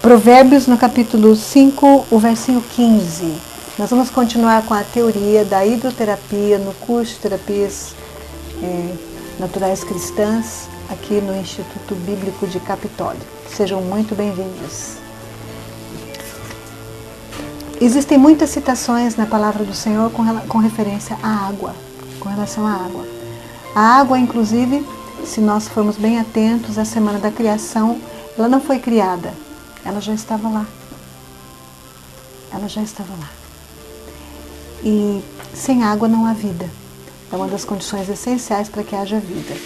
Provérbios, no capítulo 5, o versinho 15. Nós vamos continuar com a teoria da hidroterapia no curso de terapias naturais cristãs, aqui no Instituto Bíblico de Capitólio. Sejam muito bem-vindos. Existem muitas citações na palavra do Senhor com referência à água, com relação à água. A água, inclusive, se nós formos bem atentos, a semana da criação, ela não foi criada. Ela já estava lá. Ela já estava lá. E sem água não há vida. É uma das condições essenciais para que haja vida.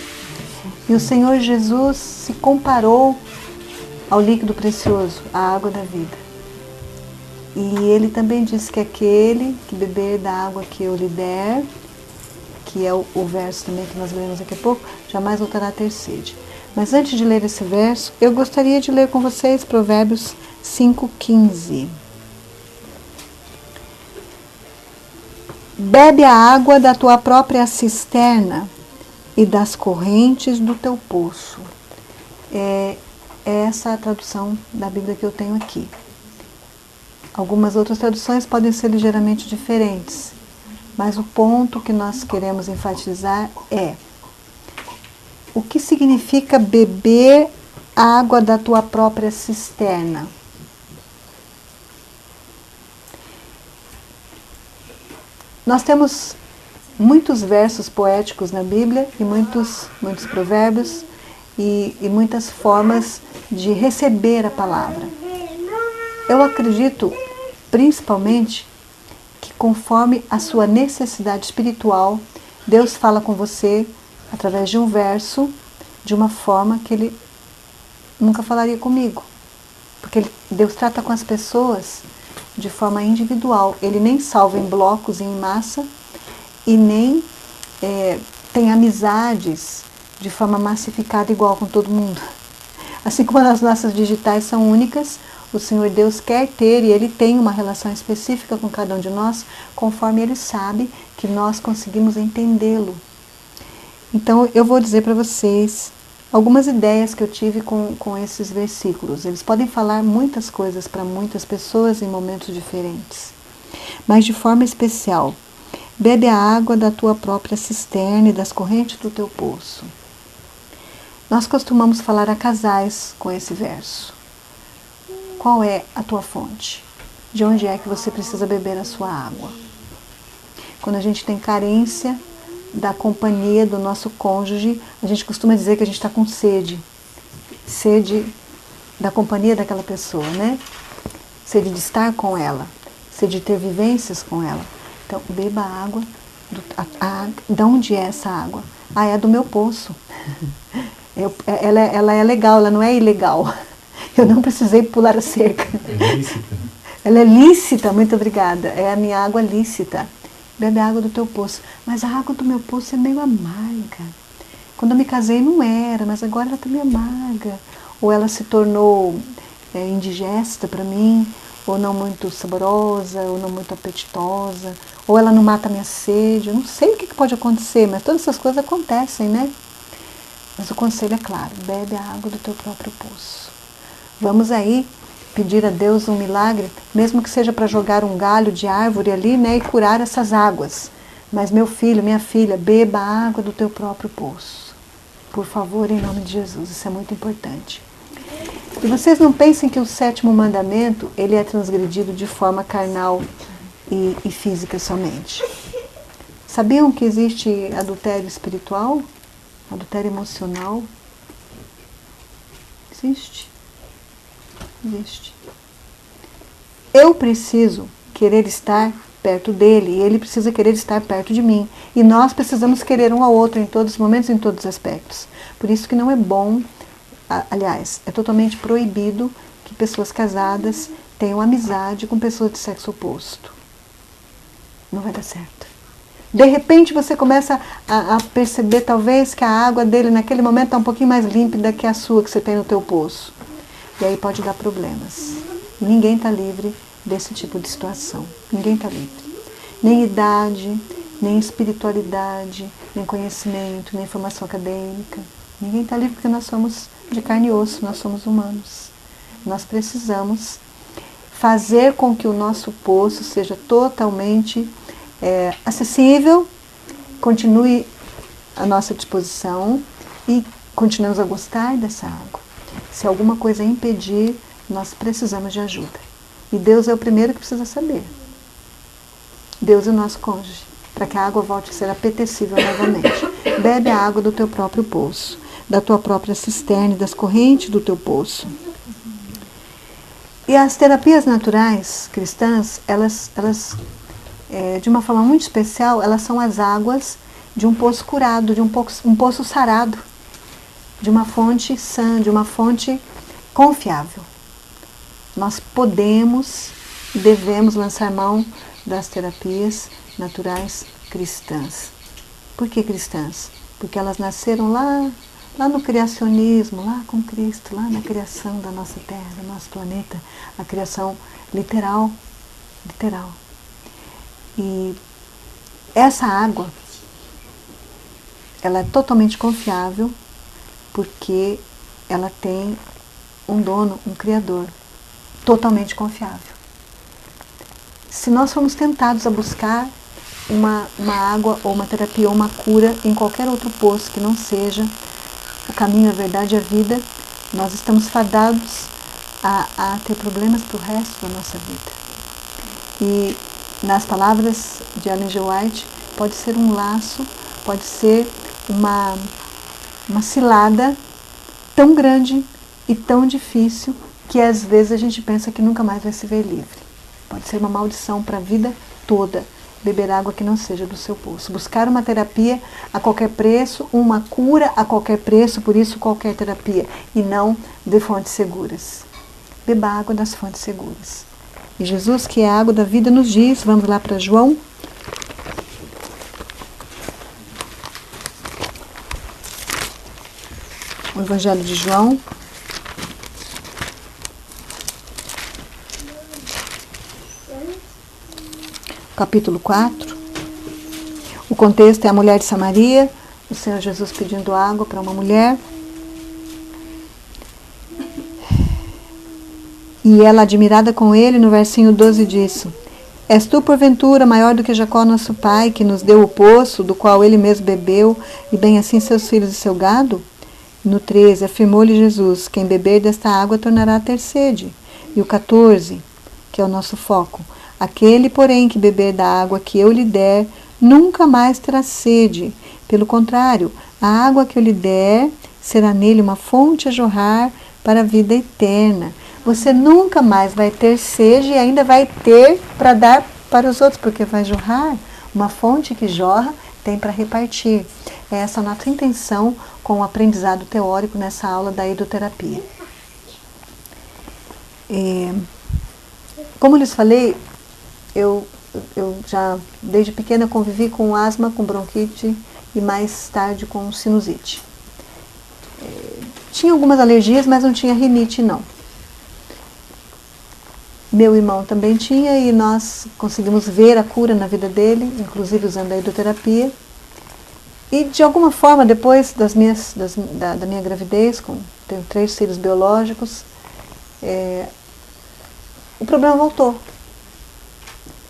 E o Senhor Jesus se comparou ao líquido precioso, à água da vida. E Ele também disse que aquele que beber da água que eu lhe der, que é o verso também que nós lemos daqui a pouco, jamais voltará a ter sede. Mas antes de ler esse verso, eu gostaria de ler com vocês Provérbios 5:15. Bebe a água da tua própria cisterna e das correntes do teu poço. É essa a tradução da Bíblia que eu tenho aqui. Algumas outras traduções podem ser ligeiramente diferentes, mas o ponto que nós queremos enfatizar é: o que significa beber água da tua própria cisterna? Nós temos muitos versos poéticos na Bíblia e muitos provérbios e muitas formas de receber a palavra. Eu acredito, principalmente, que conforme a sua necessidade espiritual, Deus fala com você através de um verso, de uma forma que Ele nunca falaria comigo. Porque Deus trata com as pessoas de forma individual. Ele nem salva em blocos e em massa, e nem tem amizades de forma massificada igual com todo mundo. Assim como as nossas digitais são únicas, o Senhor Deus quer ter, e Ele tem uma relação específica com cada um de nós, conforme Ele sabe que nós conseguimos entendê-lo. Então, eu vou dizer para vocês algumas ideias que eu tive com esses versículos. Eles podem falar muitas coisas para muitas pessoas em momentos diferentes. Mas, de forma especial, bebe a água da tua própria cisterna e das correntes do teu poço. Nós costumamos falar a casais com esse verso. Qual é a tua fonte? De onde é que você precisa beber a sua água? Quando a gente tem carência da companhia do nosso cônjuge, a gente costuma dizer que a gente está com sede. Sede da companhia daquela pessoa, né? Sede de estar com ela. Sede de ter vivências com ela. Então, beba a água. De onde é essa água? É do meu poço. Ela é legal, ela não é ilegal. Eu não precisei pular a cerca. É lícita. Ela é lícita, muito obrigada. É a minha água lícita. Bebe a água do teu poço. Mas a água do meu poço é meio amarga. Quando eu me casei não era, mas agora ela está meio amarga. Ou ela se tornou indigesta para mim, ou não muito saborosa, ou não muito apetitosa, ou ela não mata a minha sede. Eu não sei o que pode acontecer, mas todas essas coisas acontecem, né? Mas o conselho é claro: bebe a água do teu próprio poço. Vamos aí pedir a Deus um milagre, mesmo que seja para jogar um galho de árvore ali, né, e curar essas águas. Mas meu filho, minha filha, beba a água do teu próprio poço. Por favor, em nome de Jesus, isso é muito importante. E vocês não pensem que o 7º mandamento, ele é transgredido de forma carnal e física somente. Sabiam que existe adultério espiritual? Adultério emocional? Existe. Existe. Eu preciso querer estar perto dele, e ele precisa querer estar perto de mim. E nós precisamos querer um ao outro em todos os momentos, em todos os aspectos. Por isso que não é bom, aliás, é totalmente proibido que pessoas casadas tenham amizade com pessoas de sexo oposto. Não vai dar certo. De repente você começa a perceber talvez que a água dele naquele momento está um pouquinho mais límpida que a sua que você tem no teu poço. E aí pode dar problemas. Ninguém está livre desse tipo de situação. Ninguém está livre. Nem idade, nem espiritualidade, nem conhecimento, nem formação acadêmica. Ninguém está livre porque nós somos de carne e osso, nós somos humanos. Nós precisamos fazer com que o nosso poço seja totalmente acessível, continue à nossa disposição e continuemos a gostar dessa água. Se alguma coisa impedir, nós precisamos de ajuda. E Deus é o primeiro que precisa saber. Deus é o nosso cônjuge, para que a água volte a ser apetecível novamente. Bebe a água do teu próprio poço, da tua própria cisterna e das correntes do teu poço. E as terapias naturais cristãs, elas de uma forma muito especial, elas são as águas de um poço curado, de um poço sarado, de uma fonte sã, de uma fonte confiável. Nós podemos e devemos lançar mão das terapias naturais cristãs. Por que cristãs? Porque elas nasceram lá no criacionismo, lá com Cristo, lá na criação da nossa Terra, do nosso planeta, a criação literal. E essa água, ela é totalmente confiável porque ela tem um dono, um criador, totalmente confiável. Se nós formos tentados a buscar uma água ou uma terapia ou uma cura em qualquer outro poço que não seja o caminho, a verdade e a vida, nós estamos fadados a ter problemas para o resto da nossa vida. E nas palavras de Ellen G. White, pode ser um laço, pode ser uma cilada tão grande e tão difícil que às vezes a gente pensa que nunca mais vai se ver livre. Pode ser uma maldição para a vida toda, beber água que não seja do seu poço. Buscar uma terapia a qualquer preço, uma cura a qualquer preço, por isso qualquer terapia, e não de fontes seguras. Beba água das fontes seguras. E Jesus, que é a água da vida, nos diz, vamos lá para João. O Evangelho de João. Capítulo 4. O contexto é a mulher de Samaria, o Senhor Jesus pedindo água para uma mulher. E ela, admirada com ele, no versinho 12 diz: És tu, porventura, maior do que Jacó, nosso pai, que nos deu o poço, do qual ele mesmo bebeu, e bem assim seus filhos e seu gado? No 13, afirmou-lhe Jesus: Quem beber desta água tornará a ter sede. E o 14, que é o nosso foco: Aquele, porém, que beber da água que eu lhe der, nunca mais terá sede. Pelo contrário, a água que eu lhe der será nele uma fonte a jorrar para a vida eterna. Você nunca mais vai ter sede e ainda vai ter para dar para os outros, porque vai jorrar. Uma fonte que jorra tem para repartir. É essa a nossa intenção com o aprendizado teórico nessa aula da hidroterapia. Como lhes falei, eu já desde pequena convivi com asma, com bronquite e mais tarde com sinusite. Tinha algumas alergias, mas não tinha rinite não. Meu irmão também tinha e nós conseguimos ver a cura na vida dele, inclusive usando a hidroterapia. E de alguma forma, depois da minha gravidez, tenho 3 filhos biológicos, o problema voltou.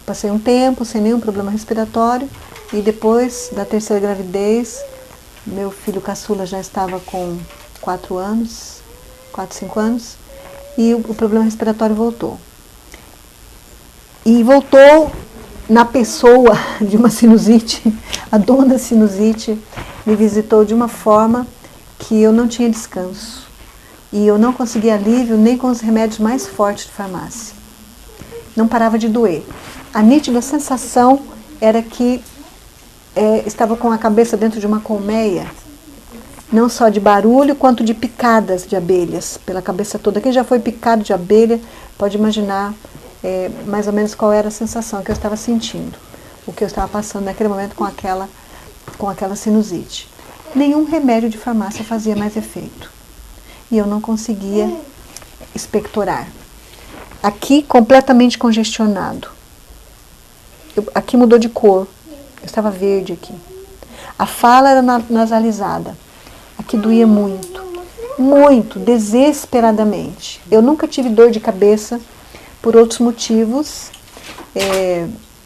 Passei um tempo sem nenhum problema respiratório e depois da 3ª gravidez, meu filho caçula já estava com 4 anos, 4, 5 anos, e o problema respiratório voltou. E voltou na pessoa de uma sinusite. A dona sinusite me visitou de uma forma que eu não tinha descanso. E eu não conseguia alívio nem com os remédios mais fortes de farmácia. Não parava de doer. A nítida sensação era que estava com a cabeça dentro de uma colmeia, não só de barulho, quanto de picadas de abelhas pela cabeça toda. Quem já foi picado de abelha pode imaginar mais ou menos qual era a sensação que eu estava sentindo, o que eu estava passando naquele momento com aquela sinusite. Nenhum remédio de farmácia fazia mais efeito. E eu não conseguia expectorar. Aqui completamente congestionado. Aqui mudou de cor. Eu estava verde aqui. A fala era nasalizada. Aqui doía muito. Muito, desesperadamente. Eu nunca tive dor de cabeça por outros motivos.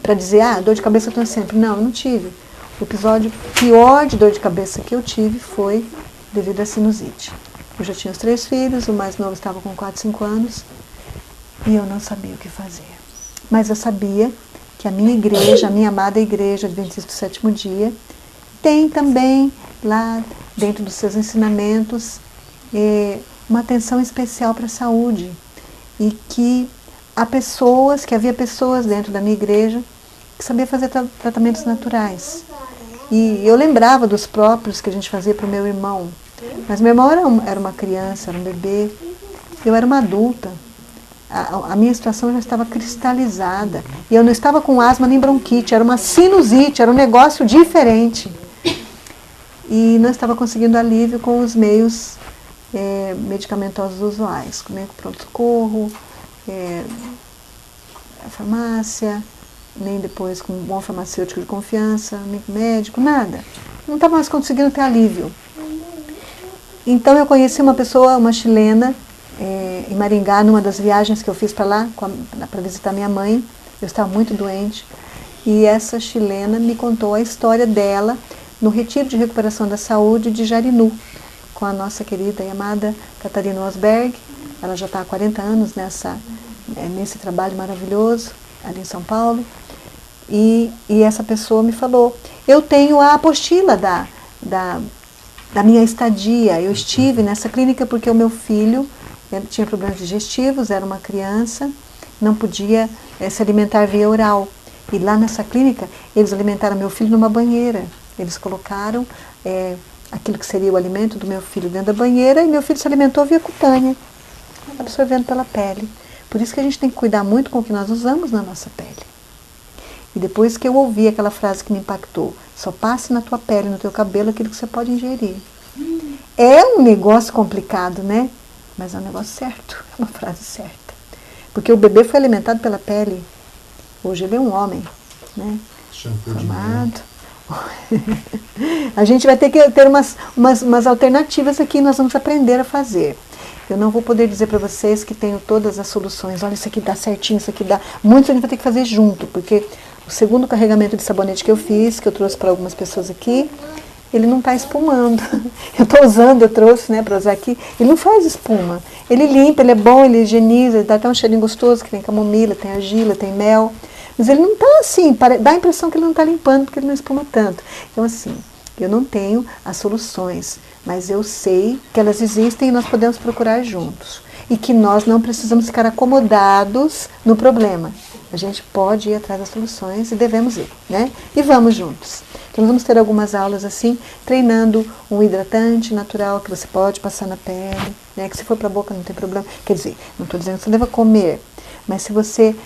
Para dizer, dor de cabeça eu tenho sempre. Não, eu não tive. O episódio pior de dor de cabeça que eu tive foi devido à sinusite. Eu já tinha os 3 filhos, o mais novo estava com 4, 5 anos, e eu não sabia o que fazer. Mas eu sabia que a minha igreja, a minha amada igreja Adventista do Sétimo Dia, tem também lá dentro dos seus ensinamentos uma atenção especial para a saúde. E que havia pessoas dentro da minha igreja que sabiam fazer tratamentos naturais. E eu lembrava dos próprios que a gente fazia para o meu irmão. Mas meu irmão era uma criança, era um bebê. Eu era uma adulta. A minha situação já estava cristalizada. E eu não estava com asma nem bronquite, era uma sinusite, era um negócio diferente. E não estava conseguindo alívio com os meios medicamentosos usuais, como pronto-socorro, a farmácia, nem depois com um bom farmacêutico de confiança, nem com médico, nada. Não estava mais conseguindo ter alívio. Então eu conheci uma pessoa, uma chilena, em Maringá, numa das viagens que eu fiz para lá, para visitar minha mãe. Eu estava muito doente. E essa chilena me contou a história dela no Retiro de Recuperação da Saúde de Jarinu, com a nossa querida e amada Catarina Osberg. Ela já está há 40 anos nesse trabalho maravilhoso, ali em São Paulo. E essa pessoa me falou, eu tenho a apostila da minha estadia. Eu estive nessa clínica porque o meu filho tinha problemas digestivos, era uma criança, não podia se alimentar via oral. E lá nessa clínica, eles alimentaram meu filho numa banheira. Eles colocaram aquilo que seria o alimento do meu filho dentro da banheira e meu filho se alimentou via cutânea, absorvendo pela pele. Por isso que a gente tem que cuidar muito com o que nós usamos na nossa pele. E depois que eu ouvi aquela frase que me impactou, só passe na tua pele, no teu cabelo, aquilo que você pode ingerir. É um negócio complicado, né? Mas é um negócio certo, é uma frase certa. Porque o bebê foi alimentado pela pele. Hoje ele é um homem, né? Formado. A gente vai ter que ter umas alternativas aqui, nós vamos aprender a fazer. Eu não vou poder dizer para vocês que tenho todas as soluções. Olha, isso aqui dá certinho, isso aqui dá. Muitos a gente vai ter que fazer junto, porque o segundo carregamento de sabonete que eu fiz, que eu trouxe para algumas pessoas aqui, ele não está espumando. Eu estou usando, eu trouxe, né, para usar aqui. Ele não faz espuma. Ele limpa, ele é bom, ele higieniza, ele dá até um cheirinho gostoso, que tem camomila, tem argila, tem mel. Mas ele não está assim, dá a impressão que ele não está limpando, porque ele não espuma tanto. Então, assim, eu não tenho as soluções, mas eu sei que elas existem e nós podemos procurar juntos. E que nós não precisamos ficar acomodados no problema. A gente pode ir atrás das soluções e devemos ir, né? E vamos juntos. Então, nós vamos ter algumas aulas assim, treinando um hidratante natural que você pode passar na pele, né? Que se for para a boca não tem problema. Quer dizer, não estou dizendo que você deva comer, mas se você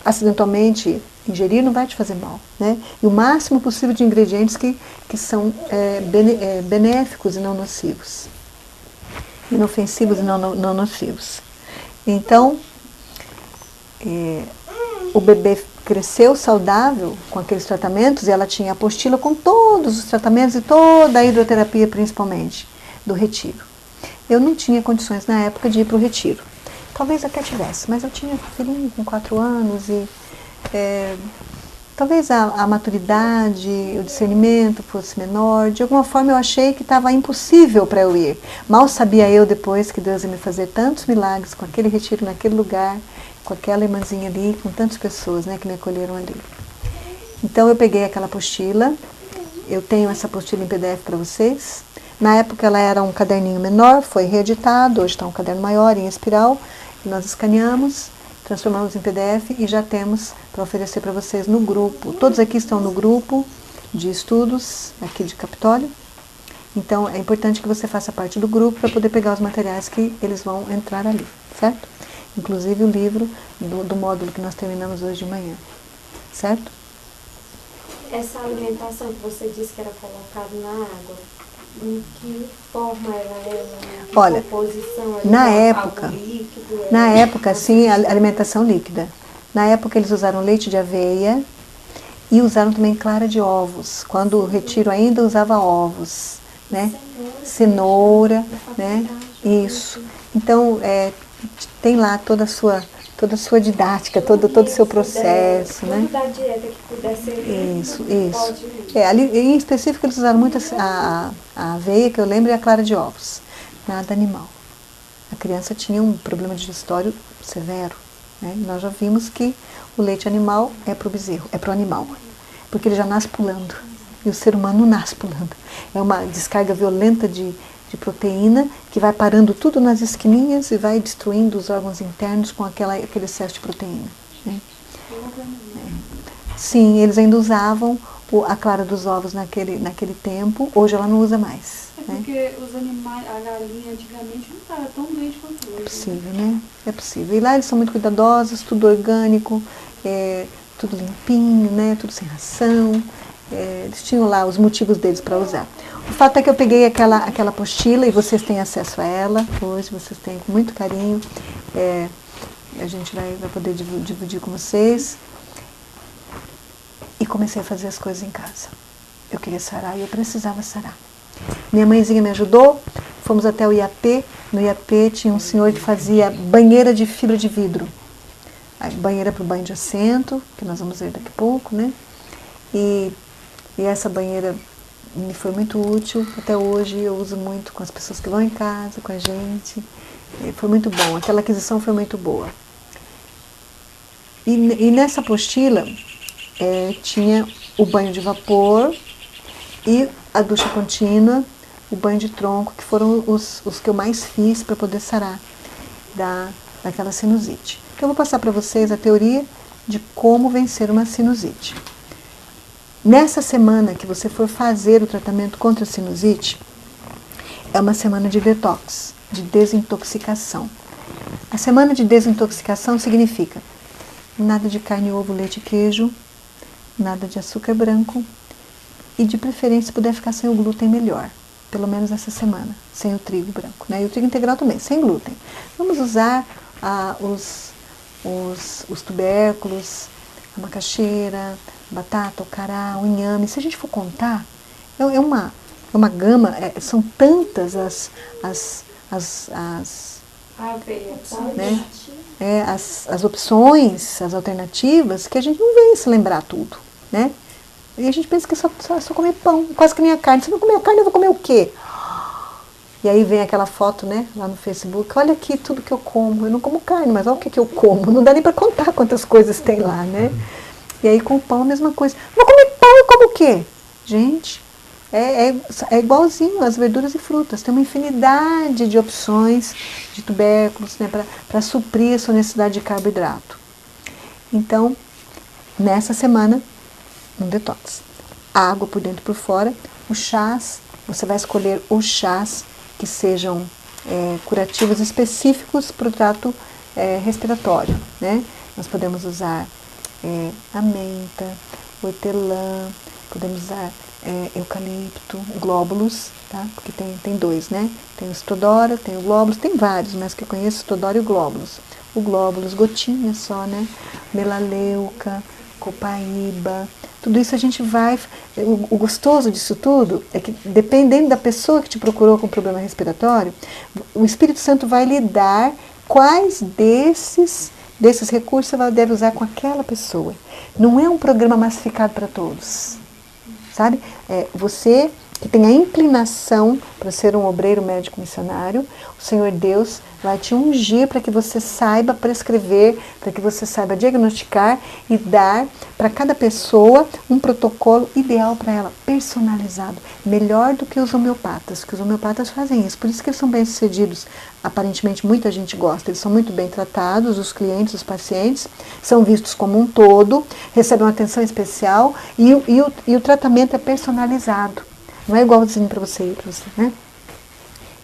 acidentalmente ingerir, não vai te fazer mal, né? E o máximo possível de ingredientes que são benéficos e não nocivos. Inofensivos e não nocivos. Então, o bebê cresceu saudável com aqueles tratamentos e ela tinha apostila com todos os tratamentos e toda a hidroterapia, principalmente, do retiro. Eu não tinha condições na época de ir para o retiro. Talvez até tivesse, mas eu tinha um filhinho com 4 anos e talvez a maturidade, o discernimento fosse menor. De alguma forma eu achei que estava impossível para eu ir. Mal sabia eu depois que Deus ia me fazer tantos milagres com aquele retiro naquele lugar, com aquela irmãzinha ali, com tantas pessoas, né, que me acolheram ali. Então eu peguei aquela apostila, eu tenho essa apostila em PDF para vocês. Na época ela era um caderninho menor, foi reeditado, hoje está um caderno maior, em espiral. Nós escaneamos, transformamos em PDF e já temos para oferecer para vocês no grupo. Todos aqui estão no grupo de estudos aqui de Capitólio. Então é importante que você faça parte do grupo para poder pegar os materiais que eles vão entrar ali, certo? Inclusive o livro do módulo que nós terminamos hoje de manhã, certo? Essa alimentação que você disse que era colocada na água, Em que forma ela é? Olha, Composição, na época, sim, alimentação líquida. Na época eles usaram leite de aveia e usaram também clara de ovos. Quando o retiro ainda usava ovos, né? Cenoura, né? Isso. Então, tem lá toda a sua didática, todo o seu processo, né? Tudo da dieta que puder ser. Isso. Ali, em específico, eles usaram muito a aveia, que eu lembro, e a clara de ovos. Nada animal. A criança tinha um problema digestório severo, né? Nós já vimos que o leite animal é para o bezerro, é para o animal, porque ele já nasce pulando. E o ser humano não nasce pulando. É uma descarga violenta de proteína que vai parando tudo nas esquininhas e vai destruindo os órgãos internos com aquele excesso de proteína, né? Sim, eles ainda usavam a clara dos ovos naquele tempo. Hoje ela não usa mais. Porque os animais, a galinha antigamente não estava tão doente quanto hoje. É possível, né? É possível. E lá eles são muito cuidadosos, tudo orgânico, tudo limpinho, né? Tudo sem ração. Eles tinham lá os motivos deles para usar. O fato é que eu peguei aquela apostila e vocês têm acesso a ela. Hoje vocês têm com muito carinho. A gente vai poder dividir com vocês. E comecei a fazer as coisas em casa. Eu queria sarar e eu precisava sarar. Minha mãezinha me ajudou, fomos até o IAP. No IAP tinha um senhor que fazia banheira de fibra de vidro. A banheira para o banho de assento, que nós vamos ver daqui a pouco, né? E essa banheira me foi muito útil. Até hoje eu uso muito com as pessoas que vão em casa, com a gente. Foi muito bom, aquela aquisição foi muito boa. E nessa apostila tinha o banho de vapor e a ducha contínua, o banho de tronco, que foram os que eu mais fiz para poder sarar daquela sinusite. Então eu vou passar para vocês a teoria de como vencer uma sinusite. Nessa semana que você for fazer o tratamento contra a sinusite, é uma semana de detox, de desintoxicação. A semana de desintoxicação significa nada de carne, ovo, leite e queijo, nada de açúcar branco e, de preferência, se puder ficar sem o glúten, melhor. Pelo menos essa semana, sem o trigo branco, né? E o trigo integral também, sem glúten. Vamos usar os tubérculos, a macaxeira, a batata, o cará, o inhame. Se a gente for contar, é uma gama, são tantas as opções, as alternativas, que a gente não vem se lembrar tudo, né? E a gente pensa que é só comer pão, quase que nem a carne. Se eu não comer a carne, eu vou comer o quê? E aí vem aquela foto, né, lá no Facebook. Olha aqui tudo que eu como. Eu não como carne, mas olha o que eu como. Não dá nem para contar quantas coisas tem lá, né? E aí com o pão a mesma coisa. Vou comer pão, eu como o quê? Gente, é igualzinho as verduras e frutas. Tem uma infinidade de opções de tubérculos, né, para suprir a sua necessidade de carboidrato. Então, nessa semana, um detox. Água por dentro e por fora. Os chás, você vai escolher os chás que sejam curativos específicos para o trato respiratório, né? Nós podemos usar a menta, hortelã, podemos usar eucalipto, glóbulos, tá? Porque tem dois, né? Tem o estrodora, tem o glóbulos, tem vários, mas que eu conheço, o estrodora e o glóbulos. O glóbulos, gotinha só, né? Melaleuca, copaíba, tudo isso a gente vai... O gostoso disso tudo é que, dependendo da pessoa que te procurou com problema respiratório, o Espírito Santo vai lhe dar quais desses recursos você deve usar com aquela pessoa. Não é um programa massificado para todos, sabe? Você que tem a inclinação para ser um obreiro médico missionário, o Senhor Deus vai te ungir para que você saiba prescrever, para que você saiba diagnosticar e dar para cada pessoa um protocolo ideal para ela, personalizado, melhor do que os homeopatas, que os homeopatas fazem isso, por isso que eles são bem-sucedidos. Aparentemente muita gente gosta, eles são muito bem tratados, os clientes, os pacientes, são vistos como um todo, recebem uma atenção especial e o tratamento é personalizado. Não é igualzinho para você e para você, né?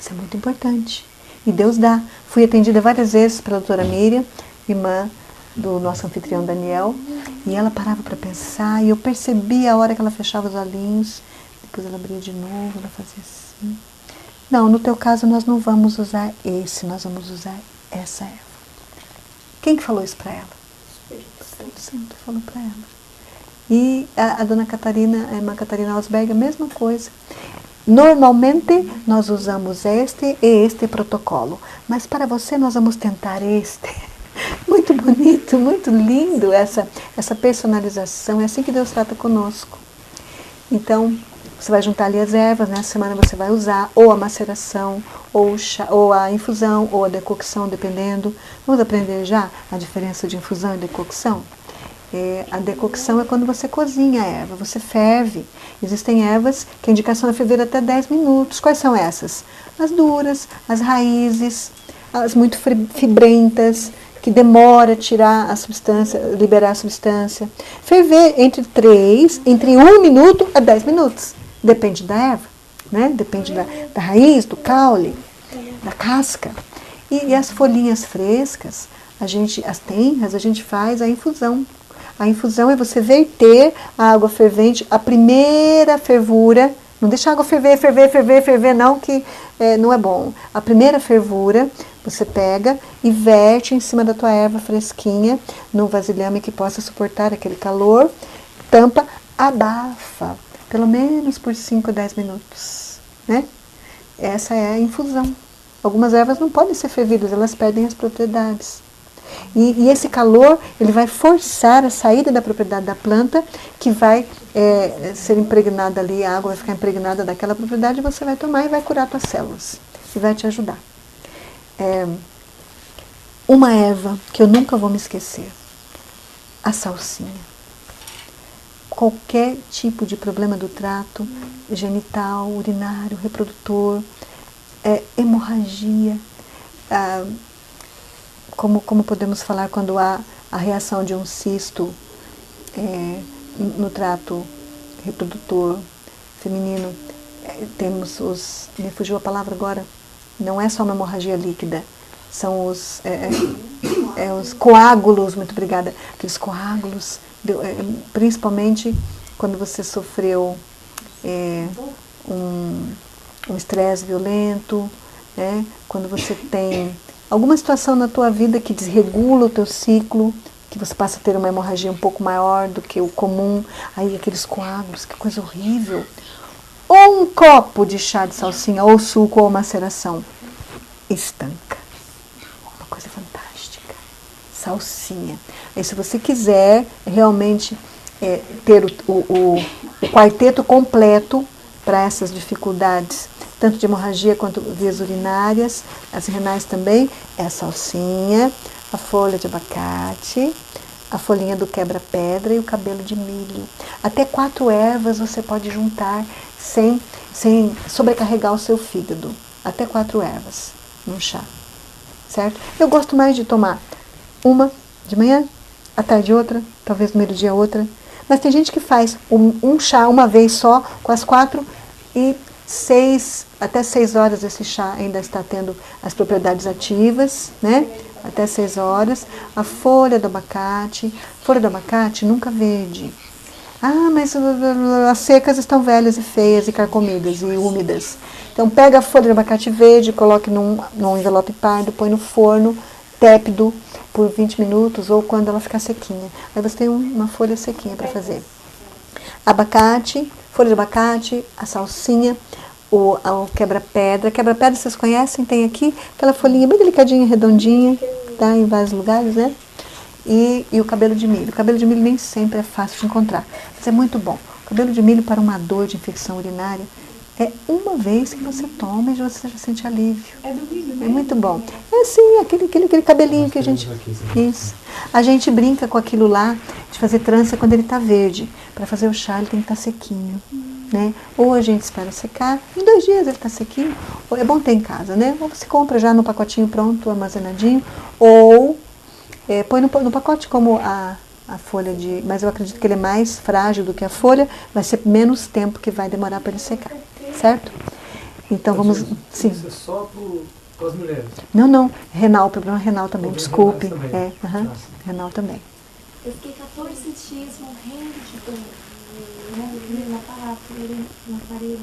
Isso é muito importante. E Deus dá. Fui atendida várias vezes pela doutora Miriam, irmã do nosso anfitrião Daniel, e ela parava para pensar, e eu percebia a hora que ela fechava os olhinhos, depois ela abria de novo, ela fazia assim. Não, no teu caso nós não vamos usar esse, nós vamos usar essa erva. Quem que falou isso para ela? O Espírito Santo falou para ela. E a dona Catarina, a irmã Catarina Osberg, a mesma coisa. Normalmente nós usamos este e este protocolo, mas para você nós vamos tentar este. Muito bonito, muito lindo essa personalização, é assim que Deus trata conosco. Então, você vai juntar ali as ervas, nessa semana você vai usar ou a maceração, ou o chá, ou a infusão, ou a decocção, dependendo. Vamos aprender já a diferença de infusão e decocção? A decocção é quando você cozinha a erva, você ferve. Existem ervas que a indicação é ferver até 10 minutos. Quais são essas? As duras, as raízes, as muito fibrentas, que demora a tirar a substância, liberar a substância. Ferver entre 1 minuto a 10 minutos. Depende da erva, né? Depende da raiz, do caule, da casca. E as folhinhas frescas, as tenras, a gente faz a infusão. A infusão é você verter a água fervente, a primeira fervura. Não deixa a água ferver, não, que não é bom. A primeira fervura, você pega e verte em cima da tua erva fresquinha, num vasilhame que possa suportar aquele calor, tampa, abafa, pelo menos por 5 a 10 minutos. Né? Essa é a infusão. Algumas ervas não podem ser fervidas, elas perdem as propriedades. E esse calor, ele vai forçar a saída da propriedade da planta, que vai ser impregnada ali, a água vai ficar impregnada daquela propriedade, e você vai tomar e vai curar suas células. E vai te ajudar. Uma erva que eu nunca vou me esquecer, a salsinha. Qualquer tipo de problema do trato genital, urinário, reprodutor, hemorragia, como podemos falar quando há a reação de um cisto no trato reprodutor feminino, temos me fugiu a palavra agora, não é só uma hemorragia líquida, são os coágulos, muito obrigada, aqueles coágulos, principalmente quando você sofreu um estresse violento, né? Quando você tem alguma situação na tua vida que desregula o teu ciclo, que você passa a ter uma hemorragia um pouco maior do que o comum, aí aqueles coágulos, que coisa horrível. Ou um copo de chá de salsinha, ou suco, ou maceração, estanca. Uma coisa fantástica. Salsinha. Aí se você quiser realmente ter o quarteto completo para essas dificuldades, tanto de hemorragia quanto vias urinárias, as renais também, é a salsinha, a folha de abacate, a folhinha do quebra-pedra e o cabelo de milho. Até 4 ervas você pode juntar sem sobrecarregar o seu fígado. Até 4 ervas num chá, certo? Eu gosto mais de tomar uma de manhã, à tarde outra, talvez no meio-dia outra. Mas tem gente que faz um chá uma vez só, com as 4, e até 6 horas esse chá ainda está tendo as propriedades ativas, né? Até 6 horas. A folha do abacate nunca verde. Ah, mas as secas estão velhas e feias e carcomidas e úmidas. Então pega a folha de abacate verde, coloque num envelope pardo, põe no forno, tépido, por 20 minutos ou quando ela ficar sequinha. Aí você tem uma folha sequinha para fazer. Abacate, folha de abacate, a salsinha, o quebra-pedra. Quebra-pedra vocês conhecem? Tem aqui aquela folhinha bem delicadinha, redondinha, tá em vários lugares, né? E o cabelo de milho. O cabelo de milho nem sempre é fácil de encontrar, mas é muito bom. O cabelo de milho para uma dor de infecção urinária é uma vez que você toma e você já sente alívio. É do milho, né? É muito bom. É sim, aquele cabelinho que a gente... Isso. A gente brinca com aquilo lá, de fazer trança quando ele está verde. Para fazer o chá ele tem que estar sequinho. Né? Ou a gente espera secar, em 2 dias ele está sequinho. Ou é bom ter em casa, né? Ou você compra já no pacotinho pronto, armazenadinho, ou põe no pacote como a folha de... Mas eu acredito que ele é mais frágil do que a folha, vai ser menos tempo que vai demorar para ele secar. Certo? Então vamos... Sim. Isso é só para as mulheres? Não. Renal, problema renal também, desculpe. Renal também. Eu fiquei 14 dias morrendo de dor. na parede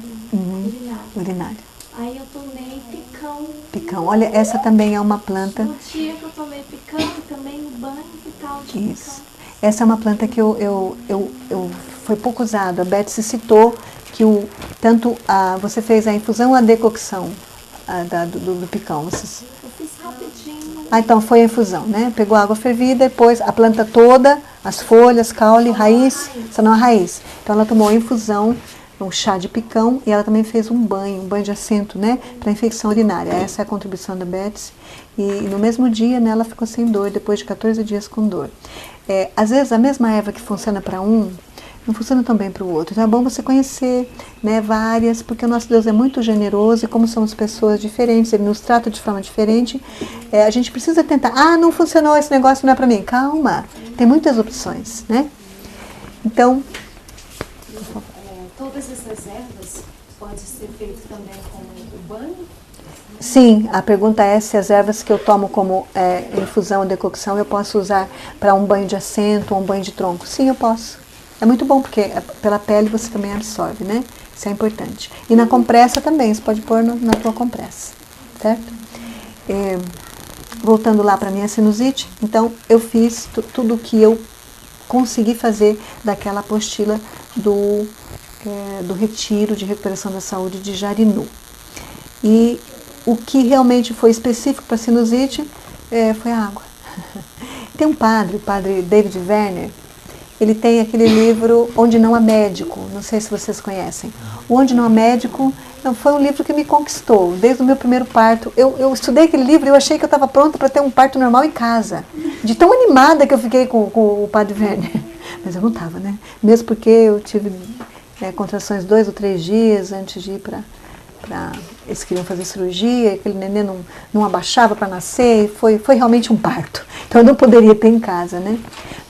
Urinária. Aí eu tomei picão. Picão. Olha, essa também é uma planta. No dia que eu tomei picão, e também no banho e tal de Isso. picão. Essa é uma planta que foi pouco usada. A Betsy citou que você fez a infusão ou a decocção do picão. Eu fiz rapidinho. Então foi a infusão, né? Pegou a água fervida, depois a planta toda, as folhas, caule, raiz, só não a raiz. Então ela tomou a infusão, um chá de picão, e ela também fez um banho de assento, né? Para infecção urinária. Essa é a contribuição da Betsy. E no mesmo dia, né, ela ficou sem dor, depois de 14 dias com dor. Às vezes a mesma erva que funciona para um, não funciona tão bem para o outro. Então é bom você conhecer, né, várias, porque o nosso Deus é muito generoso e como somos pessoas diferentes, Ele nos trata de forma diferente, a gente precisa tentar, não funcionou esse negócio, não é para mim. Calma, tem muitas opções, né? Então... Todas essas ervas podem ser feitas também com o banho? Sim, a pergunta é se as ervas que eu tomo como infusão ou decocção eu posso usar para um banho de assento ou um banho de tronco. Sim, eu posso. É muito bom, porque pela pele você também absorve, né? Isso é importante. E na compressa também, você pode pôr na tua compressa, certo? Voltando lá para a minha sinusite, então eu fiz tudo o que eu consegui fazer daquela apostila do Retiro de Recuperação da Saúde de Jarinu. E o que realmente foi específico para a sinusite foi a água. Tem um padre, o padre David Werner, ele tem aquele livro Onde Não Há Médico, não sei se vocês conhecem. O Onde Não Há Médico foi um livro que me conquistou, desde o meu primeiro parto. Eu estudei aquele livro e eu achei que eu estava pronta para ter um parto normal em casa. De tão animada que eu fiquei com o padre Werner. Mas eu não estava, né? Mesmo porque eu tive contrações 2 ou 3 dias antes de ir para... Eles queriam fazer cirurgia, aquele neném não abaixava para nascer, e foi realmente um parto. Então eu não poderia ter em casa, né?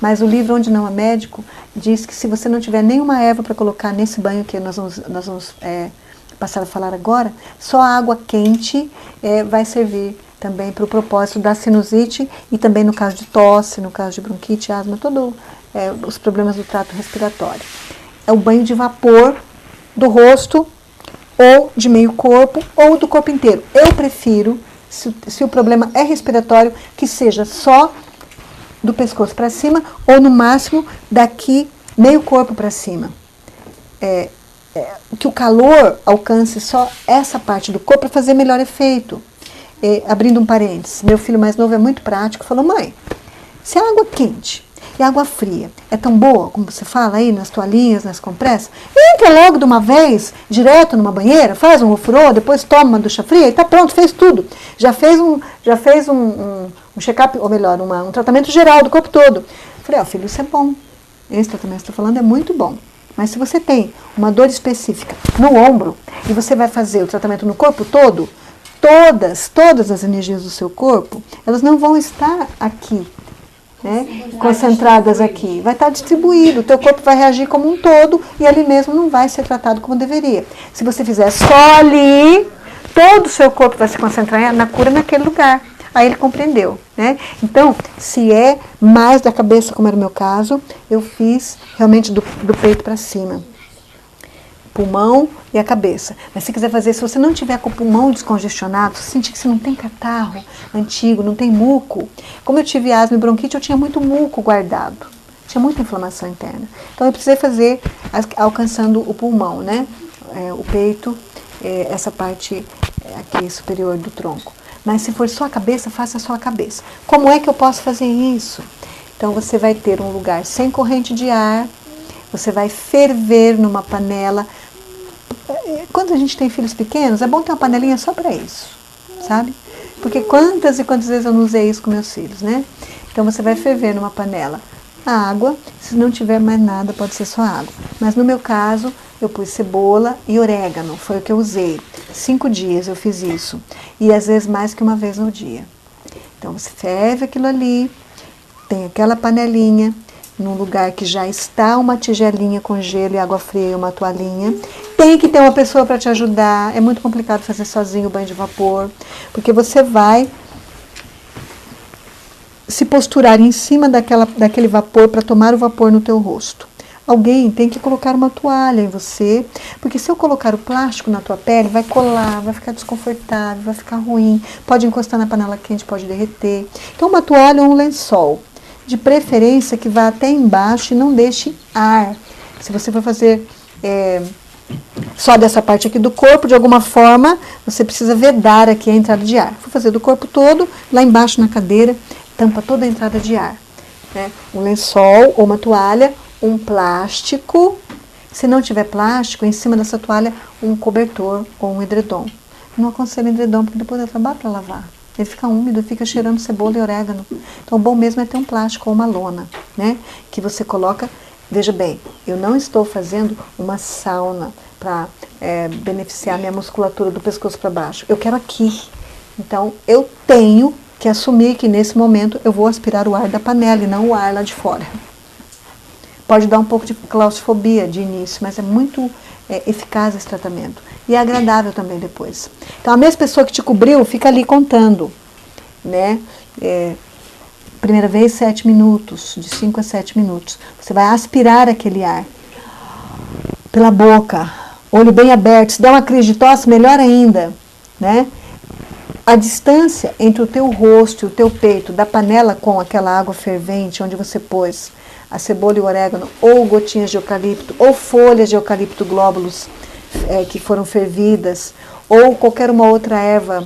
Mas o livro Onde Não Há Médico diz que se você não tiver nenhuma erva para colocar nesse banho que nós vamos passar a falar agora, só a água quente vai servir também para o propósito da sinusite e também no caso de tosse, no caso de bronquite, asma, todos os problemas do trato respiratório. É o banho de vapor do rosto, ou de meio corpo, ou do corpo inteiro. Eu prefiro, se o problema é respiratório, que seja só do pescoço para cima, ou no máximo daqui, meio corpo para cima. Que o calor alcance só essa parte do corpo para fazer melhor efeito. Abrindo um parênteses, meu filho mais novo é muito prático, falou: mãe, se a água quente e a água fria é tão boa, como você fala aí, nas toalhinhas, nas compressas, entra logo de uma vez, direto numa banheira, faz um ofurô, depois toma uma ducha fria e tá pronto, fez tudo. Já fez um check-up, ou melhor, um tratamento geral do corpo todo. Falei: filho, isso é bom. Esse tratamento que você está falando é muito bom. Mas se você tem uma dor específica no ombro e você vai fazer o tratamento no corpo todo, todas as energias do seu corpo, elas não vão estar aqui, né, concentradas aqui, vai estar distribuído, o teu corpo vai reagir como um todo e ali mesmo não vai ser tratado como deveria. Se você fizer só ali, todo o seu corpo vai se concentrar na cura naquele lugar. Aí ele compreendeu, né? Então, se é mais da cabeça, como era o meu caso, eu fiz realmente do peito para cima. Pulmão e a cabeça. Mas se quiser fazer, se você não tiver com o pulmão descongestionado, se sentir que você não tem catarro antigo, não tem muco. Como eu tive asma e bronquite, eu tinha muito muco guardado. Tinha muita inflamação interna. Então eu precisei fazer alcançando o pulmão, né? O peito, essa parte aqui superior do tronco. Mas se for só a cabeça, faça só a cabeça. Como é que eu posso fazer isso? Então você vai ter um lugar sem corrente de ar, você vai ferver numa panela. Quando a gente tem filhos pequenos, é bom ter uma panelinha só para isso, sabe? Porque quantas e quantas vezes eu não usei isso com meus filhos, né? Então você vai ferver numa panela a água, se não tiver mais nada, pode ser só água. Mas no meu caso, eu pus cebola e orégano, foi o que eu usei. 5 dias eu fiz isso. E às vezes mais que uma vez no dia. Então você ferve aquilo ali, tem aquela panelinha, num lugar que já está uma tigelinha com gelo e água fria e uma toalhinha. Tem que ter uma pessoa para te ajudar. É muito complicado fazer sozinho o banho de vapor, porque você vai se posturar em cima daquele vapor para tomar o vapor no teu rosto. Alguém tem que colocar uma toalha em você, porque se eu colocar o plástico na tua pele, vai colar, vai ficar desconfortável, vai ficar ruim, pode encostar na panela quente, pode derreter. Então uma toalha ou um lençol, de preferência que vá até embaixo e não deixe ar. Se você for fazer só dessa parte aqui do corpo, de alguma forma, você precisa vedar aqui a entrada de ar. For fazer do corpo todo, lá embaixo na cadeira, tampa toda a entrada de ar. Né? Um lençol ou uma toalha, um plástico. Se não tiver plástico, em cima dessa toalha, um cobertor ou um edredom. Não aconselho edredom, porque depois é trabalho para lavar. Ele fica úmido, fica cheirando cebola e orégano. Então, o bom mesmo é ter um plástico ou uma lona, né? Que você coloca. Veja bem, eu não estou fazendo uma sauna para beneficiar minha musculatura do pescoço para baixo. Eu quero aqui. Então, eu tenho que assumir que nesse momento eu vou aspirar o ar da panela e não o ar lá de fora. Pode dar um pouco de claustrofobia de início, mas é muito eficaz esse tratamento. E é agradável também depois. Então, a mesma pessoa que te cobriu fica ali contando, né? Primeira vez, 7 minutos, de 5 a 7 minutos. Você vai aspirar aquele ar pela boca, olho bem aberto. Se der uma crise de tosse, melhor ainda, né? A distância entre o teu rosto e o teu peito da panela com aquela água fervente, onde você pôs a cebola e o orégano, ou gotinhas de eucalipto, ou folhas de eucalipto glóbulos que foram fervidas, ou qualquer uma outra erva,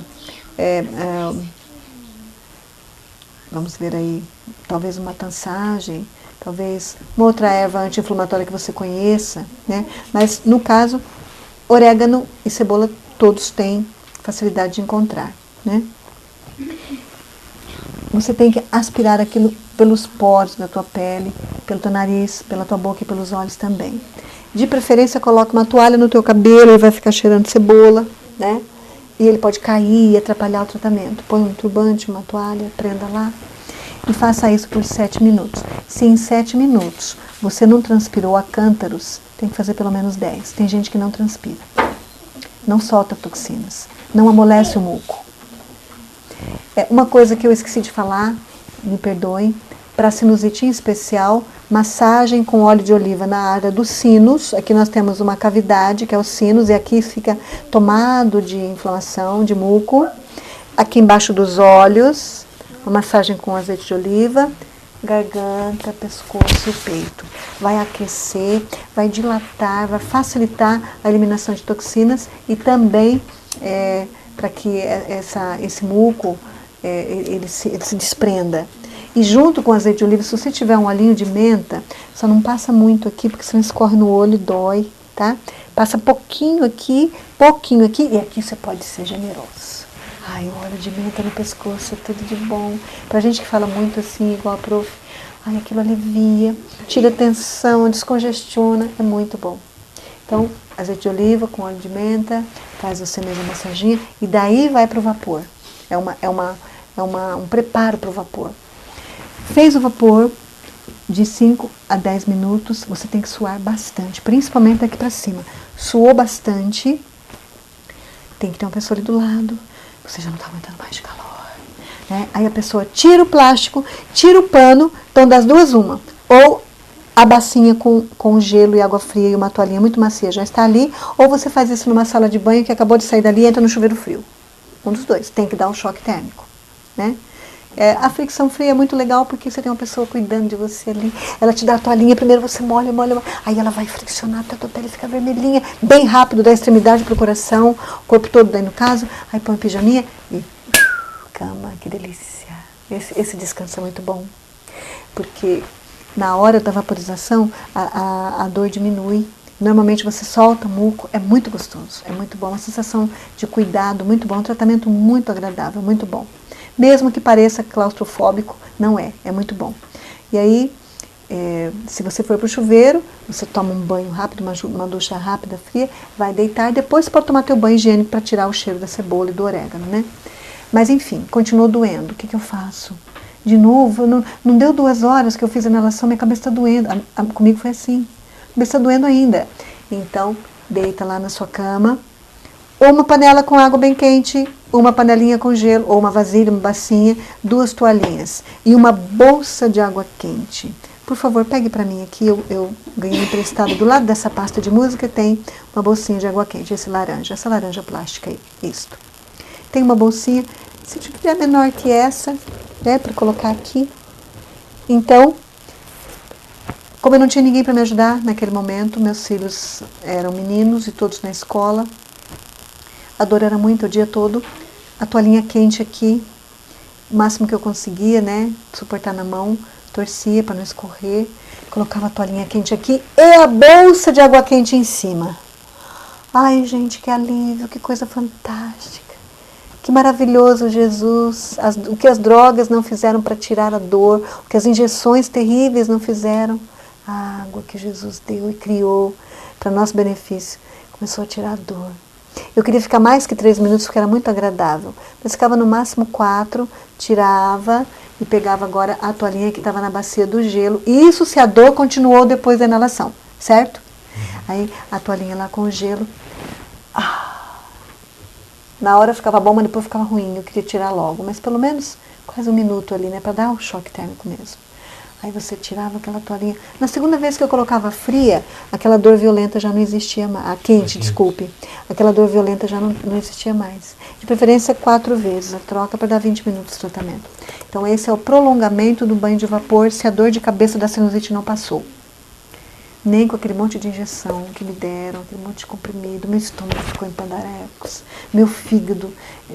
vamos ver aí, talvez uma tansagem, talvez uma outra erva anti-inflamatória que você conheça, né? Mas, no caso, orégano e cebola todos têm facilidade de encontrar, né? Você tem que aspirar aquilo pelos poros da tua pele, pelo teu nariz, pela tua boca e pelos olhos também. De preferência, coloca uma toalha no teu cabelo, ele vai ficar cheirando cebola, né? E ele pode cair e atrapalhar o tratamento. Põe um turbante, uma toalha, prenda lá e faça isso por 7 minutos. Se em 7 minutos você não transpirou a cântaros, tem que fazer pelo menos 10. Tem gente que não transpira, não solta toxinas, não amolece o muco. Uma coisa que eu esqueci de falar, me perdoem, para sinusite em especial, massagem com óleo de oliva na área dos sinos. Aqui nós temos uma cavidade, que é o sinus, e aqui fica tomado de inflamação, de muco. Aqui embaixo dos olhos, uma massagem com azeite de oliva, garganta, pescoço e peito. Vai aquecer, vai dilatar, vai facilitar a eliminação de toxinas e também para que esse muco ele se desprenda. E junto com o azeite de oliva, se você tiver um olhinho de menta, só não passa muito aqui, porque senão escorre no olho e dói, tá? Passa pouquinho aqui, e aqui você pode ser generoso. Ai, o óleo de menta no pescoço é tudo de bom. Pra gente que fala muito assim, igual a prof, ai, aquilo alivia, tira a tensão, descongestiona, é muito bom. Então, azeite de oliva com óleo de menta, faz você mesmo a massaginha, e daí vai pro vapor. É um preparo para o vapor. Fez o vapor de 5 a 10 minutos, você tem que suar bastante, principalmente daqui para cima. Suou bastante, tem que ter uma pessoa ali do lado, você já não está aguentando mais de calor. Né? Aí a pessoa tira o plástico, tira o pano, então das duas uma. Ou a bacinha com gelo e água fria e uma toalhinha muito macia já está ali, ou você faz isso numa sala de banho que acabou de sair dali e entra no chuveiro frio. Um dos dois, tem que dar um choque térmico. Né? A fricção fria é muito legal porque você tem uma pessoa cuidando de você ali. Ela te dá a toalhinha, primeiro você molha, aí ela vai friccionar até a tua pele ficar vermelhinha, bem rápido, da extremidade para o coração, o corpo todo daí no caso, aí põe pijaminha e cama, que delícia. Esse descanso é muito bom, porque na hora da vaporização a dor diminui. Normalmente você solta o muco, é muito gostoso, é muito bom, uma sensação de cuidado muito bom, um tratamento muito agradável, muito bom. Mesmo que pareça claustrofóbico, não é muito bom. E aí, se você for para o chuveiro, você toma um banho rápido, uma ducha rápida, fria, vai deitar, e depois você pode tomar teu banho higiênico para tirar o cheiro da cebola e do orégano, né? Mas enfim, continuou doendo, o que eu faço? De novo, não deu 2 horas que eu fiz a inalação, minha cabeça está doendo, comigo foi assim. Está doendo ainda. Então, deita lá na sua cama, ou uma panela com água bem quente, uma panelinha com gelo, ou uma vasilha, uma bacinha, 2 toalhinhas e uma bolsa de água quente. Por favor, pegue para mim aqui, eu ganhei emprestado. Do lado dessa pasta de música tem uma bolsinha de água quente, essa laranja plástica aí, isto. Tem uma bolsinha, se tiver menor que essa, né, para colocar aqui. Então, como eu não tinha ninguém para me ajudar naquele momento, meus filhos eram meninos e todos na escola, a dor era muito o dia todo, a toalhinha quente aqui, o máximo que eu conseguia, né, suportar na mão, torcia para não escorrer, colocava a toalhinha quente aqui e a bolsa de água quente em cima. Ai, gente, que alívio, que coisa fantástica. Que maravilhoso, Jesus. O que as drogas não fizeram para tirar a dor, o que as injeções terríveis não fizeram. A água que Jesus deu e criou para nosso benefício começou a tirar a dor. Eu queria ficar mais que 3 minutos porque era muito agradável. Mas ficava no máximo 4, tirava e pegava agora a toalhinha que estava na bacia do gelo. E isso se a dor continuou depois da inalação, certo? Aí a toalhinha lá com o gelo. Na hora ficava bom, mas depois ficava ruim. Eu queria tirar logo, mas pelo menos quase 1 minuto ali, né? Para dar um choque térmico mesmo. Aí você tirava aquela toalhinha. Na segunda vez que eu colocava fria, aquela dor violenta já não existia mais. A quente, desculpe. Aquela dor violenta já não existia mais. De preferência 4 vezes a troca para dar 20 minutos de tratamento. Então esse é o prolongamento do banho de vapor se a dor de cabeça da sinusite não passou. Nem com aquele monte de injeção que me deram, aquele monte de comprimido, meu estômago ficou em pandarecos, meu fígado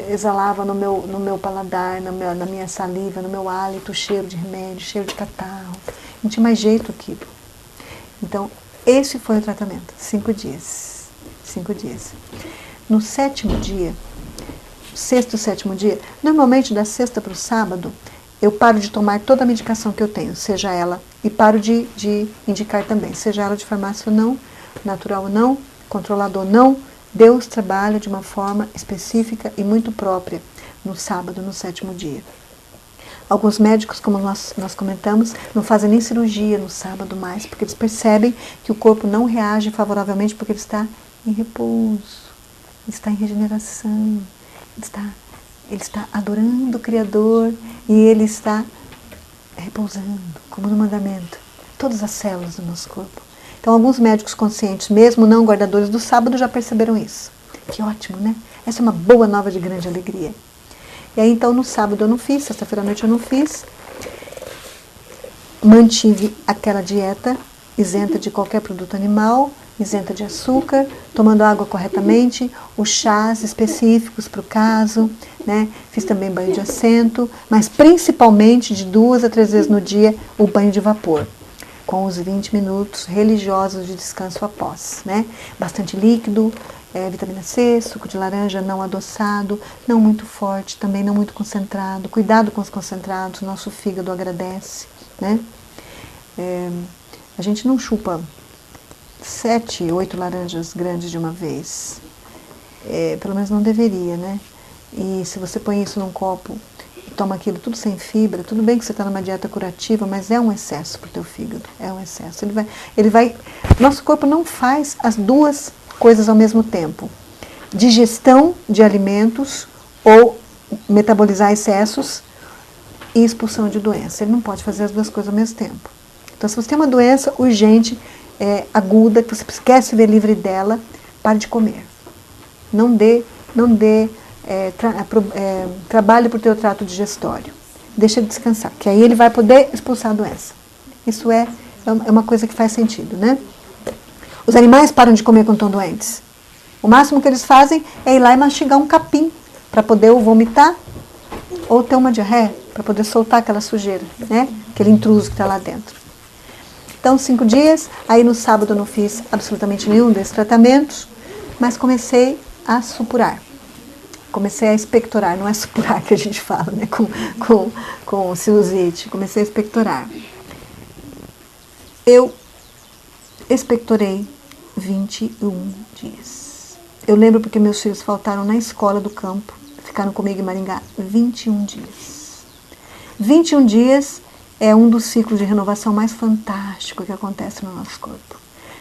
exalava no meu paladar, na minha saliva, no meu hálito, cheiro de remédio, cheiro de catarro. Não tinha mais jeito aquilo. Então, esse foi o tratamento, 5 dias. 5 dias. No 7º dia, 6º, 7º dia, normalmente da sexta para o sábado, eu paro de tomar toda a medicação que eu tenho, seja ela, e paro de indicar também, seja ela de farmácia ou não, natural ou não, controlado ou não, Deus trabalha de uma forma específica e muito própria no sábado, no 7º dia. Alguns médicos, como nós comentamos, não fazem nem cirurgia no sábado mais, porque eles percebem que o corpo não reage favoravelmente porque ele está em repouso, ele está em regeneração, ele está adorando o Criador e ele está repousando, como no mandamento, todas as células do nosso corpo. Então, alguns médicos conscientes, mesmo não guardadores do sábado, já perceberam isso. Que ótimo, né? Essa é uma boa nova de grande alegria. E aí, então, no sábado eu não fiz, sexta-feira à noite eu não fiz. Mantive aquela dieta isenta de qualquer produto animal, isenta de açúcar, tomando água corretamente, os chás específicos para o caso, né? Fiz também banho de assento, mas principalmente de 2 a 3 vezes no dia o banho de vapor, com os 20 minutos religiosos de descanso após, né? Bastante líquido, vitamina C, suco de laranja não adoçado, não muito forte, também não muito concentrado. Cuidado com os concentrados, nosso fígado agradece, né? A gente não chupa 7, 8 laranjas grandes de uma vez. Pelo menos não deveria, né? E se você põe isso num copo e toma aquilo tudo sem fibra, tudo bem que você está numa dieta curativa, mas é um excesso para o teu fígado, é um excesso. Nosso corpo não faz as duas coisas ao mesmo tempo. Digestão de alimentos ou metabolizar excessos e expulsão de doença. Ele não pode fazer as duas coisas ao mesmo tempo. Então, se você tem uma doença urgente, aguda, que você quer se ver livre dela, pare de comer. Não dê trabalho para o teu trato digestório. Deixa ele descansar, que aí ele vai poder expulsar a doença. Isso é uma coisa que faz sentido, né? Os animais param de comer quando estão doentes. O máximo que eles fazem é ir lá e mastigar um capim para poder ou vomitar ou ter uma diarreia, para poder soltar aquela sujeira, né? Aquele intruso que está lá dentro. Então, 5 dias, aí no sábado eu não fiz absolutamente nenhum desses tratamentos, mas comecei a supurar. Comecei a expectorar, não é supurar que a gente fala, né? Com sinusite. Comecei a expectorar. Eu expectorei 21 dias. Eu lembro porque meus filhos faltaram na escola do campo, ficaram comigo em Maringá 21 dias. 21 dias é um dos ciclos de renovação mais fantásticos que acontece no nosso corpo.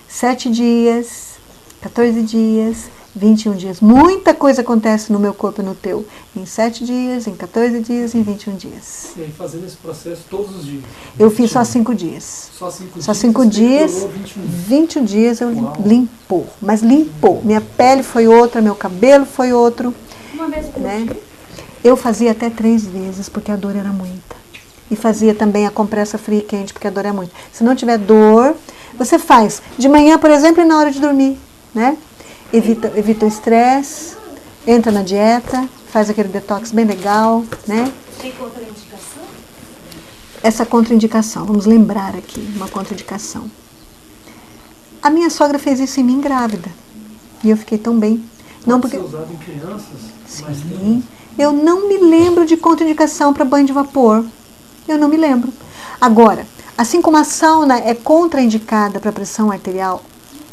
7 dias, 14 dias, 21 dias. Muita coisa acontece no meu corpo e no teu. Em 7 dias, em 14 dias, em 21 dias. E aí fazendo esse processo todos os dias? Eu fiz só 5 dias. Só 5 dias? Só 5 dias, 21 dias eu limpou. Mas limpou. Minha pele foi outra, meu cabelo foi outro. Uma vez por Né? dia? Eu fazia até 3 vezes, porque a dor era muita. E fazia também a compressa fria e quente, porque a dor é muita. Se não tiver dor, você faz de manhã, por exemplo, e na hora de dormir, né? Evita o estresse, entra na dieta, faz aquele detox bem legal, né? Tem contraindicação? Essa contraindicação, vamos lembrar aqui, uma contraindicação. A minha sogra fez isso em mim grávida, e eu fiquei tão bem. Não Pode porque... ser usado em crianças? Mas Sim, eu não me lembro de contraindicação para banho de vapor. Eu não me lembro. Agora, assim como a sauna é contraindicada para pressão arterial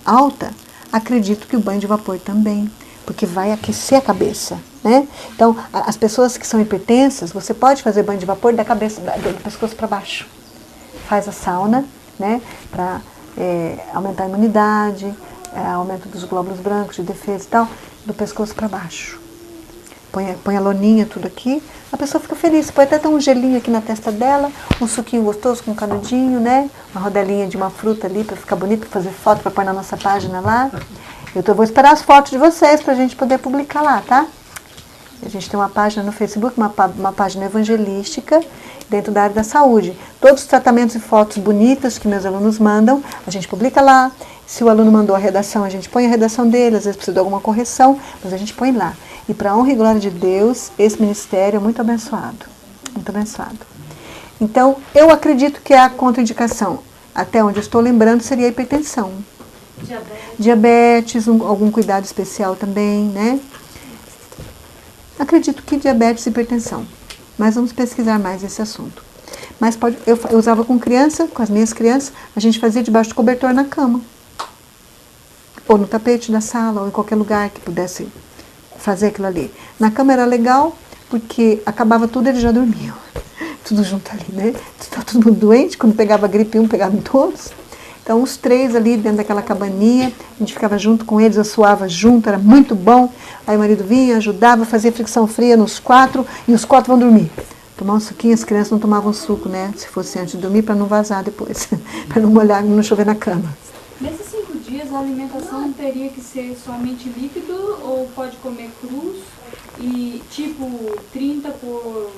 alta, acredito que o banho de vapor também, porque vai aquecer a cabeça, né? Então, as pessoas que são hipertensas, você pode fazer banho de vapor da cabeça, do pescoço para baixo. Faz a sauna, né? Para aumentar a imunidade, aumento dos glóbulos brancos de defesa e tal, do pescoço para baixo. Põe a loninha, tudo aqui, a pessoa fica feliz. Pode até ter um gelinho aqui na testa dela, um suquinho gostoso com canudinho, né? Uma rodelinha de uma fruta ali para ficar bonito, para fazer foto, para pôr na nossa página lá. Vou esperar as fotos de vocês para a gente poder publicar lá, tá? A gente tem uma página no Facebook, uma página evangelística dentro da área da saúde. Todos os tratamentos e fotos bonitas que meus alunos mandam, a gente publica lá. Se o aluno mandou a redação, a gente põe a redação dele, às vezes precisa de alguma correção, mas a gente põe lá. E para a honra e glória de Deus, esse ministério é muito abençoado. Muito abençoado. Então, eu acredito que a contraindicação, até onde eu estou lembrando, seria a hipertensão. Diabetes, algum cuidado especial também, né? Acredito que diabetes e hipertensão. Mas vamos pesquisar mais esse assunto. Mas eu usava com criança, com as minhas crianças, a gente fazia debaixo do cobertor na cama. Ou no tapete da sala, ou em qualquer lugar que pudesse fazer aquilo ali. Na cama era legal, porque acabava tudo e eles já dormiam. Tudo junto ali, né? Estava todo mundo doente, quando pegava gripe um, pegava em todos. Então, os 3 ali dentro daquela cabaninha, a gente ficava junto com eles, eu suava junto, era muito bom. Aí o marido vinha, ajudava, fazia fricção fria nos 4, e os 4 vão dormir. Tomar um suquinho, as crianças não tomavam suco, né? Se fosse antes de dormir, para não vazar depois, para não molhar, não chover na cama. Nesses 5 dias, a alimentação teria que ser somente líquido ou pode comer crus? E tipo 30 por...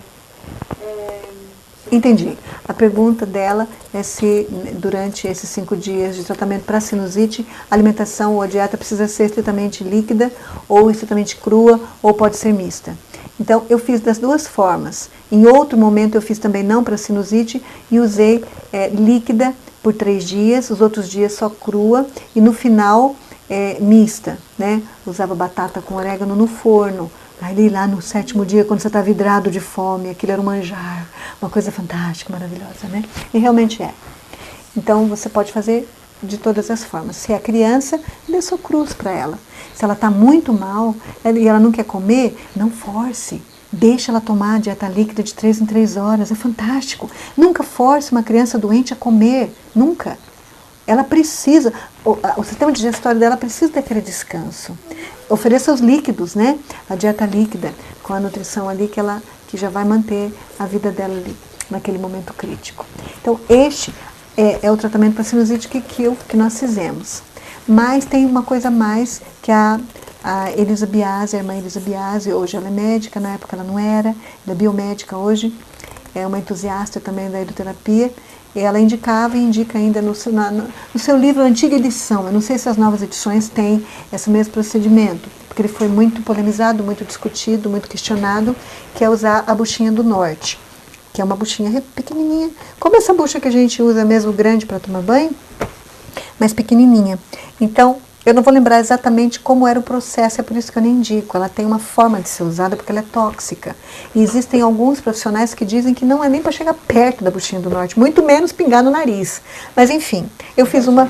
Entendi. A pergunta dela é se durante esses 5 dias de tratamento para sinusite, a alimentação ou a dieta precisa ser estritamente líquida ou estritamente crua ou pode ser mista. Então, eu fiz das duas formas. Em outro momento, eu fiz também não para sinusite e usei líquida por 3 dias, os outros dias só crua e no final mista, né? Usava batata com orégano no forno. Ali lá no 7º dia, quando você está vidrado de fome, aquilo era um manjar, uma coisa fantástica, maravilhosa, né? E realmente é. Então, você pode fazer de todas as formas. Se é criança, dê só cruz para ela. Se ela está muito mal e ela não quer comer, não force. Deixa ela tomar a dieta líquida de 3 em 3 horas, é fantástico. Nunca force uma criança doente a comer, nunca. Ela precisa, o sistema digestório dela precisa daquele descanso. Ofereça os líquidos, né? A dieta líquida, com a nutrição ali que já vai manter a vida dela ali, naquele momento crítico. Então, este é o tratamento para sinusite que nós fizemos. Mas tem uma coisa a mais que a Elisa Biasi, a irmã Elisa Biasi, hoje ela é médica, na época ela não era, ela é biomédica hoje, é uma entusiasta também da hidroterapia. Ela indicava e indica ainda no seu livro, antiga edição. Eu não sei se as novas edições têm esse mesmo procedimento, porque ele foi muito polemizado, muito discutido, muito questionado, que é usar a buchinha do norte, que é uma buchinha pequenininha, como essa bucha que a gente usa mesmo grande para tomar banho, mas pequenininha. Então, eu não vou lembrar exatamente como era o processo, é por isso que eu nem indico. Ela tem uma forma de ser usada porque ela é tóxica. E existem alguns profissionais que dizem que não é nem para chegar perto da buchinha do norte, muito menos pingar no nariz. Mas enfim, eu fiz uma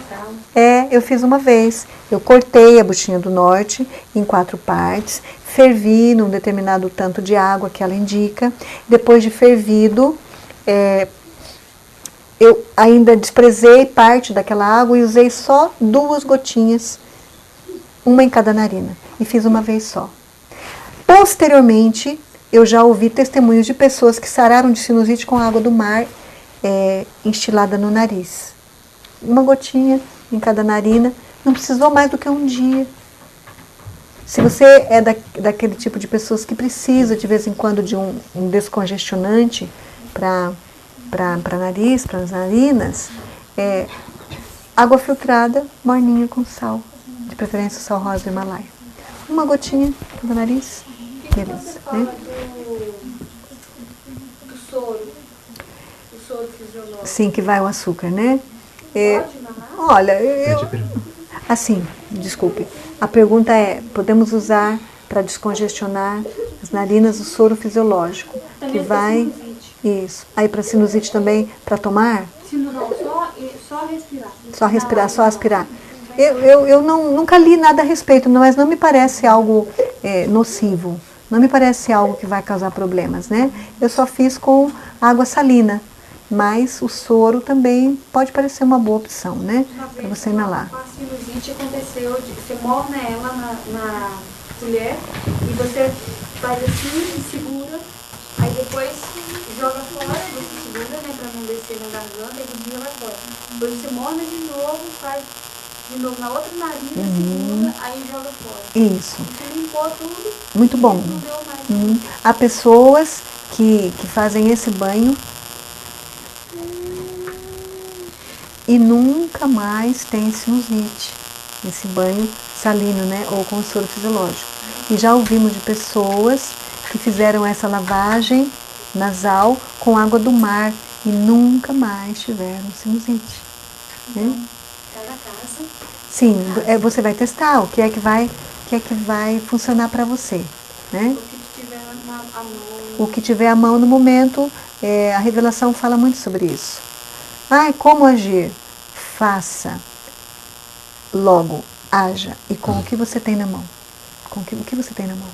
vez. Eu cortei a buchinha do norte em 4 partes, fervi num determinado tanto de água que ela indica. Depois de fervido, eu ainda desprezei parte daquela água e usei só 2 gotinhas uma em cada narina, e fiz uma vez só. Posteriormente, eu já ouvi testemunhos de pessoas que sararam de sinusite com água do mar instilada no nariz. Uma gotinha em cada narina, não precisou mais do que um dia. Se você é daquele tipo de pessoas que precisa de vez em quando de um descongestionante para nariz, para as narinas, água filtrada, morninha com sal, de preferência sal rosa do Himalaia. Uma gotinha no nariz, beleza, né? Do soro. O soro fisiológico. Sim, que vai o açúcar, né? Pode mamar? Olha, assim, desculpe. A pergunta é, podemos usar para descongestionar as narinas o soro fisiológico, Também que pra vai... sinusite. Isso. Aí para sinusite também, para tomar? Não, só respirar. Só respirar, só aspirar. Eu nunca li nada a respeito, mas não me parece algo nocivo. Não me parece algo que vai causar problemas, né? Eu só fiz com água salina, mas o soro também pode parecer uma boa opção, né? Para você inalar. Com a sinusite aconteceu, você morna ela na colher e você faz assim e segura, aí depois joga fora, você segura, né, para não descer na garganta e o dia vai fora. Depois você morna de novo, faz de novo na outra narina, segura, aí joga fora. Isso. Você limpou tudo. Muito bom. Não deu mais. Há pessoas que fazem esse banho e nunca mais tem sinusite. Esse banho salino, né? Ou com soro fisiológico. E já ouvimos de pessoas que fizeram essa lavagem nasal com água do mar e nunca mais tiveram sinusite. Né? Cada casa. Sim, você vai testar o que é que vai funcionar para você. Né? O que tiver a mão. O que tiver à mão no momento, a revelação fala muito sobre isso. Como agir? Faça, logo, haja, e com o que você tem na mão. Com o que você tem na mão.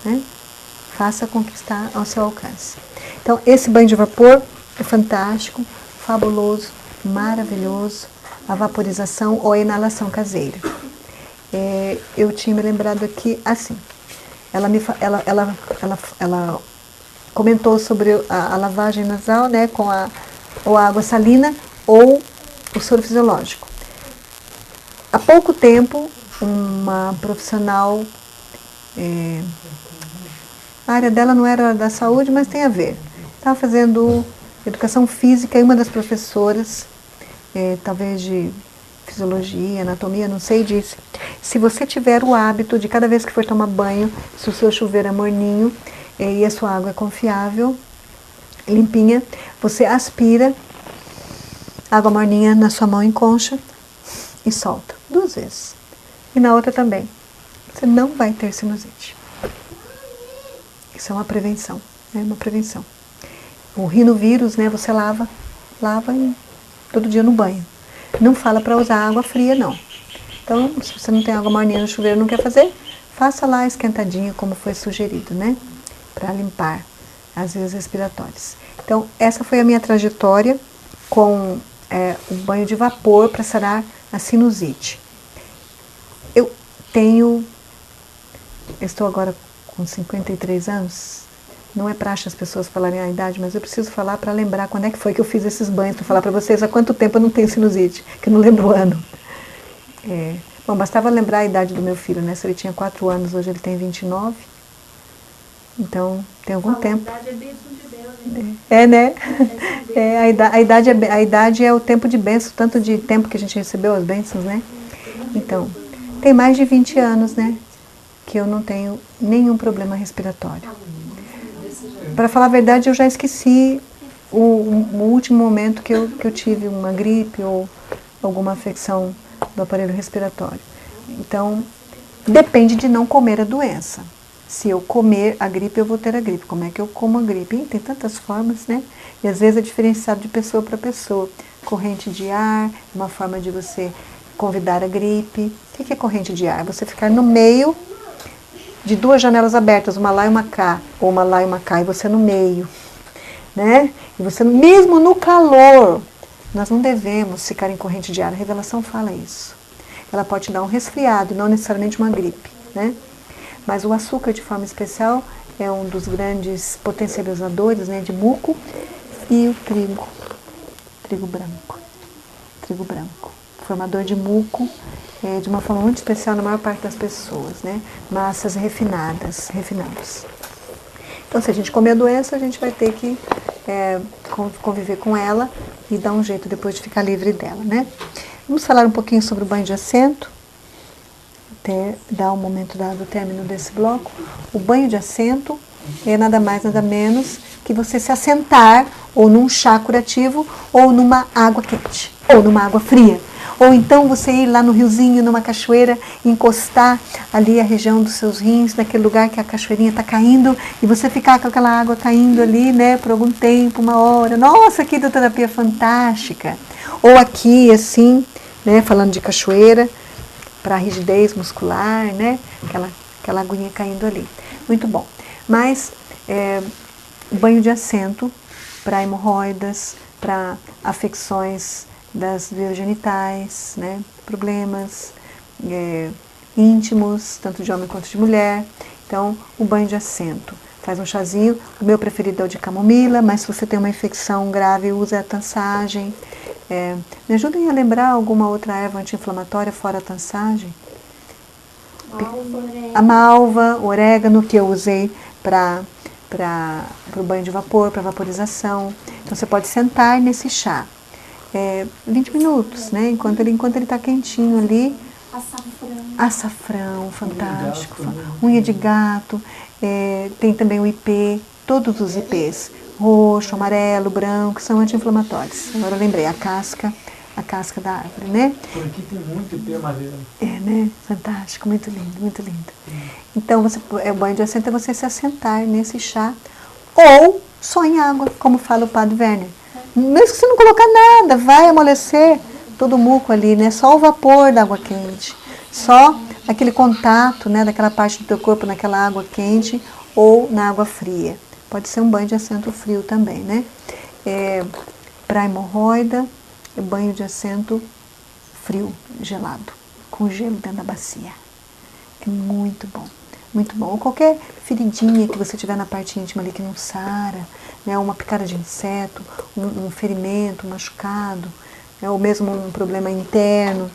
Né? Faça com o que está ao seu alcance. Então, esse banho de vapor é fantástico, fabuloso, maravilhoso. A vaporização ou a inalação caseira. Eu tinha me lembrado aqui, assim, ela comentou sobre a lavagem nasal, né, com ou a água salina ou o soro fisiológico. Há pouco tempo, uma profissional, a área dela não era da saúde, mas tem a ver. Estava fazendo educação física e uma das professoras, talvez de fisiologia, anatomia, não sei, disse: se você tiver o hábito de cada vez que for tomar banho, se o seu chuveiro é morninho e a sua água é confiável, limpinha, você aspira água morninha na sua mão em concha e solta 2 vezes. E na outra também. Você não vai ter sinusite. Isso é uma prevenção, né? Uma prevenção. O rinovírus, né, você lava todo dia no banho. Não fala para usar água fria, não. Então, se você não tem água morninha no chuveiro e não quer fazer, faça lá esquentadinha, como foi sugerido, né? Para limpar as vias respiratórias. Então, essa foi a minha trajetória com o banho de vapor para sarar a sinusite. Eu estou agora com 53 anos. Não é praxe as pessoas falarem a idade, mas eu preciso falar para lembrar quando é que foi que eu fiz esses banhos, para falar para vocês há quanto tempo eu não tenho sinusite, que eu não lembro o ano. Bom, bastava lembrar a idade do meu filho, né? Se ele tinha 4 anos, hoje ele tem 29. Então, tem algum tempo. A idade é bênção de Deus, né? Né? A idade é o tempo de bênção, tanto de tempo que a gente recebeu as bênçãos, né? Então, tem mais de 20 anos, né? Que eu não tenho nenhum problema respiratório. Para falar a verdade, eu já esqueci o último momento que eu tive uma gripe ou alguma afecção do aparelho respiratório. Então, depende de não comer a doença. Se eu comer a gripe, eu vou ter a gripe. Como é que eu como a gripe? Tem tantas formas, né? E às vezes é diferenciado de pessoa para pessoa. Corrente de ar, uma forma de você convidar a gripe. O que é corrente de ar? Você ficar no meio de 2 janelas abertas, uma lá e uma cá, ou uma lá e uma cá, e você no meio, né? E você, mesmo no calor, nós não devemos ficar em corrente de ar. A revelação fala isso. ela pode te dar um resfriado, não necessariamente uma gripe, né? Mas o açúcar, de forma especial, é um dos grandes potencializadores, né, de muco, e o trigo branco, formador de muco, de uma forma muito especial na maior parte das pessoas, né? Massas refinados. Então, se a gente comer a doença, a gente vai ter que conviver com ela e dar um jeito depois de ficar livre dela, né? Vamos falar um pouquinho sobre o banho de assento, até dar um momento do término desse bloco. O banho de assento é nada mais, nada menos que você se assentar ou num chá curativo ou numa água quente ou numa água fria. Ou então você ir lá no riozinho, numa cachoeira, encostar ali a região dos seus rins, naquele lugar que a cachoeirinha está caindo, e você ficar com aquela água caindo ali, né, por algum tempo, 1 hora. Nossa, que hidroterapia fantástica! Ou aqui, assim, né, falando de cachoeira, para rigidez muscular, né, aquela aguinha caindo ali. Muito bom. Mas banho de assento para hemorroidas, para afecções das vias genitais, né, problemas íntimos, tanto de homem quanto de mulher. Então, o banho de assento. Faz um chazinho, o meu preferido é o de camomila, mas se você tem uma infecção grave, usa a tansagem. Me ajudem a lembrar alguma outra erva anti-inflamatória fora a tansagem? A malva, orégano, que eu usei para o banho de vapor, para vaporização. Então, você pode sentar nesse chá. 20 minutos, né? Enquanto ele está quentinho ali. Açafrão, fantástico. Unha de gato. Tem também o IP, todos os IPs. Roxo, amarelo, branco, são anti-inflamatórios. Agora eu lembrei, a casca da árvore, né? Por aqui tem muito IP amarelo. Né? Fantástico, muito lindo, muito lindo. Então, o banho de assento é você se assentar nesse chá, ou só em água, como fala o Padre Werner. Mesmo que você não colocar nada, vai amolecer todo o muco ali, né? Só o vapor da água quente, só aquele contato, né, daquela parte do teu corpo naquela água quente ou na água fria. Pode ser um banho de assento frio também, né? Para hemorroida, banho de assento frio, gelado, com gelo dentro da bacia. É muito bom, muito bom. Ou qualquer feridinha que você tiver na parte íntima ali que não sara, né, uma picada de inseto, um ferimento, um machucado, ou mesmo um problema interno,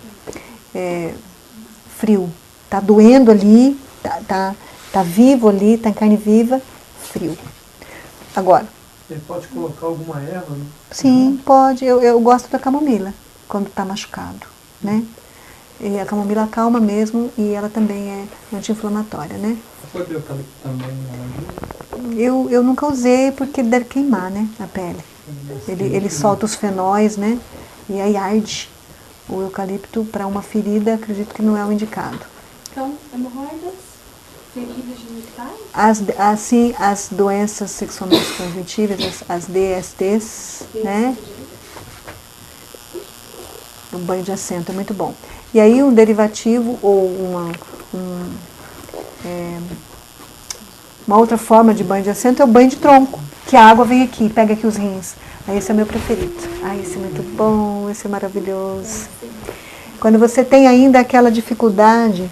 frio. Está doendo ali, tá vivo ali, está em carne viva, frio. Agora. Ele pode colocar alguma erva? Né? Sim, pode. Eu gosto da camomila, quando está machucado, né? E a camomila acalma mesmo e ela também é anti-inflamatória, né? Pode eucalipto também? Eu nunca usei porque deve queimar, né, a pele. Ele solta os fenóis, né? E aí arde. O eucalipto para uma ferida, acredito que não é o indicado. Então, hemorroidas, feridas genitais? As doenças sexualmente transmitíveis, as DSTs, né? O banho de assento é muito bom. E aí um derivativo ou uma outra forma de banho de assento é o banho de tronco, que a água vem aqui, pega aqui os rins. Aí esse é o meu preferido. Esse é muito bom, esse é maravilhoso. Quando você tem ainda aquela dificuldade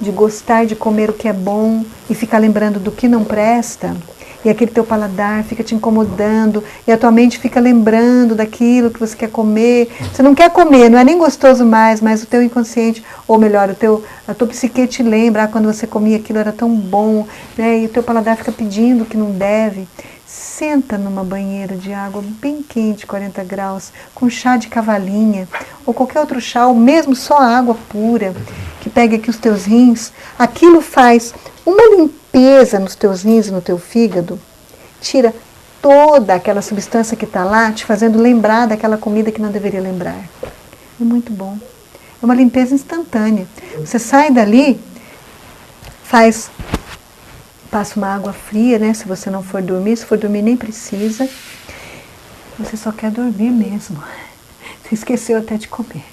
de gostar de comer o que é bom e ficar lembrando do que não presta, e aquele teu paladar fica te incomodando, e a tua mente fica lembrando daquilo que você quer comer. Você não quer comer, não é nem gostoso mais, mas o teu inconsciente, ou melhor, a tua psique te lembra, quando você comia aquilo era tão bom, né? E o teu paladar fica pedindo que não deve. Senta numa banheira de água bem quente, 40 graus, com chá de cavalinha, ou qualquer outro chá, ou mesmo só água pura, que pegue aqui os teus rins. Aquilo faz uma limpeza nos teus rins e no teu fígado, tira toda aquela substância que está lá, te fazendo lembrar daquela comida que não deveria lembrar. É muito bom. É uma limpeza instantânea. Você sai dali, passa uma água fria, né? Se você não for dormir, se for dormir nem precisa. Você só quer dormir mesmo. Você esqueceu até de comer.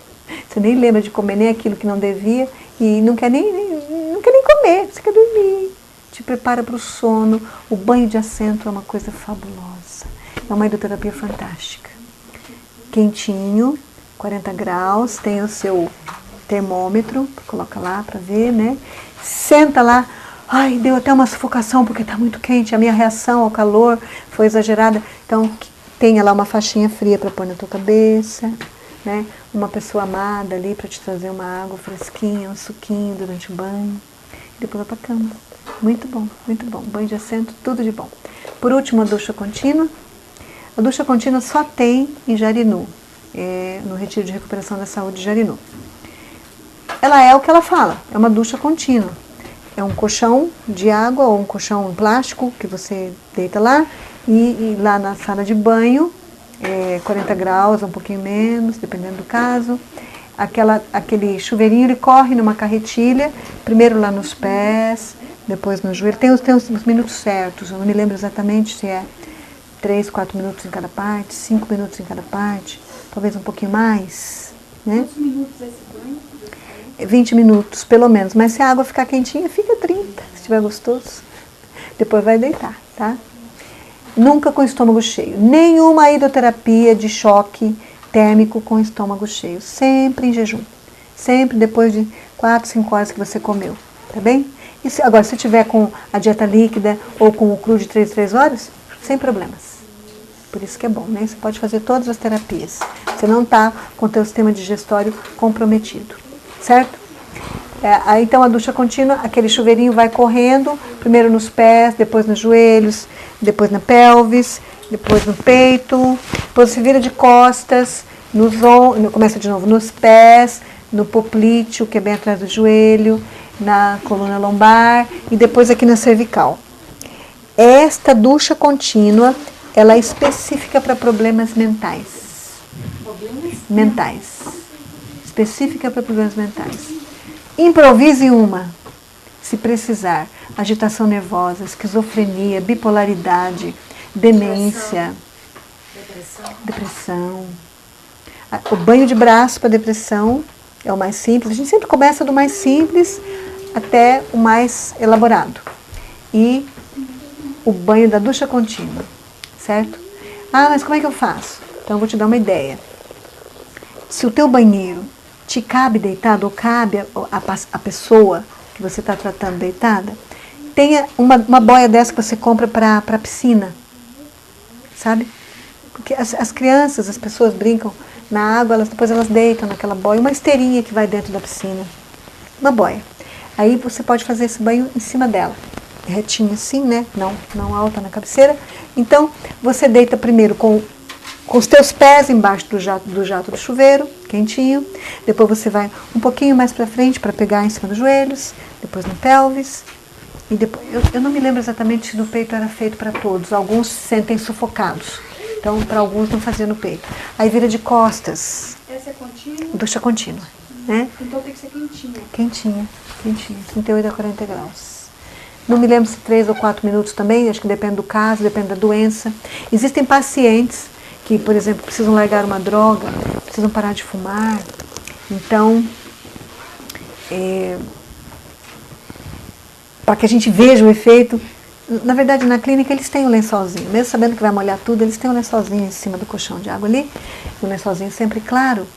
Você nem lembra de comer nem aquilo que não devia e não quer nem comer, você quer dormir. Te prepara para o sono. O banho de assento é uma coisa fabulosa. É uma hidroterapia fantástica. Quentinho, 40 graus, tem termômetro, coloca lá para ver, né? Senta lá, ai, deu até uma sufocação porque está muito quente, a minha reação ao calor foi exagerada. Então, tenha lá uma faixinha fria para pôr na tua cabeça, né? Uma pessoa amada ali para te trazer uma água fresquinha, um suquinho durante o banho. E depois vai para a cama. Muito bom, muito bom. Banho de assento, tudo de bom. Por último, a ducha contínua. A ducha contínua só tem em Jarinu, no Retiro de Recuperação da Saúde de Jarinu. Ela é o que ela fala, é uma ducha contínua. É um colchão de água ou um colchão em plástico que você deita lá e lá na sala de banho, 40 graus, um pouquinho menos, dependendo do caso. Aquele chuveirinho, ele corre numa carretilha, primeiro lá nos pés, depois no joelho. Tem os minutos certos, eu não me lembro exatamente se é 3, 4 minutos em cada parte, 5 minutos em cada parte, talvez um pouquinho mais, né? Quantos minutos é esse banho? 20 minutos, pelo menos. Mas se a água ficar quentinha, fica 30, se estiver gostoso. Depois vai deitar, tá? Nunca com estômago cheio. Nenhuma hidroterapia de choque térmico com estômago cheio. Sempre em jejum. Sempre depois de 4, 5 horas que você comeu, tá bem? E agora, se tiver com a dieta líquida ou com o cru de 3 horas, sem problemas. Por isso que é bom, né? Você pode fazer todas as terapias. Você não está com o teu sistema digestório comprometido, certo? Então a ducha contínua, aquele chuveirinho vai correndo, primeiro nos pés, depois nos joelhos, depois na pelvis, depois no peito, depois se vira de costas, começa de novo nos pés, no poplíteo, que é bem atrás do joelho, na coluna lombar e depois aqui na cervical. Esta ducha contínua, ela é específica para problemas mentais. Mentais. Específica para problemas mentais. Improvise uma, se precisar. Agitação nervosa, esquizofrenia, bipolaridade, demência, depressão. O banho de braço para depressão é o mais simples. A gente sempre começa do mais simples até o mais elaborado. E o banho da ducha contínua, certo? Ah, mas como é que eu faço? Então eu vou te dar uma ideia. Se o teu banheiro te cabe deitado, ou cabe a pessoa que você está tratando deitada, tenha uma boia dessa que você compra para a piscina, sabe? Porque as crianças, as pessoas brincam na água, depois elas deitam naquela boia, uma esteirinha que vai dentro da piscina, uma boia. Aí você pode fazer esse banho em cima dela, retinho assim, né? Não alta na cabeceira. Então, você deita primeiro com os teus pés embaixo do jato do chuveiro, quentinho. Depois você vai um pouquinho mais para frente para pegar em cima dos joelhos, depois no pelvis. E depois, eu não me lembro exatamente se no peito era feito para todos. Alguns se sentem sufocados. Então, para alguns não fazia no peito. Aí vira de costas. Essa é contínua? Ducha contínua, né? Então tem que ser quentinha. Quentinha, 38 a 40 graus. Não me lembro se 3 ou 4 minutos também, acho que depende do caso, depende da doença. Existem pacientes que, por exemplo, precisam largar uma droga, precisam parar de fumar. Então, para que a gente veja o efeito, na verdade, na clínica eles têm um lençolzinho, mesmo sabendo que vai molhar tudo, eles têm um lençolzinho em cima do colchão de água ali, um lençolzinho sempre claro.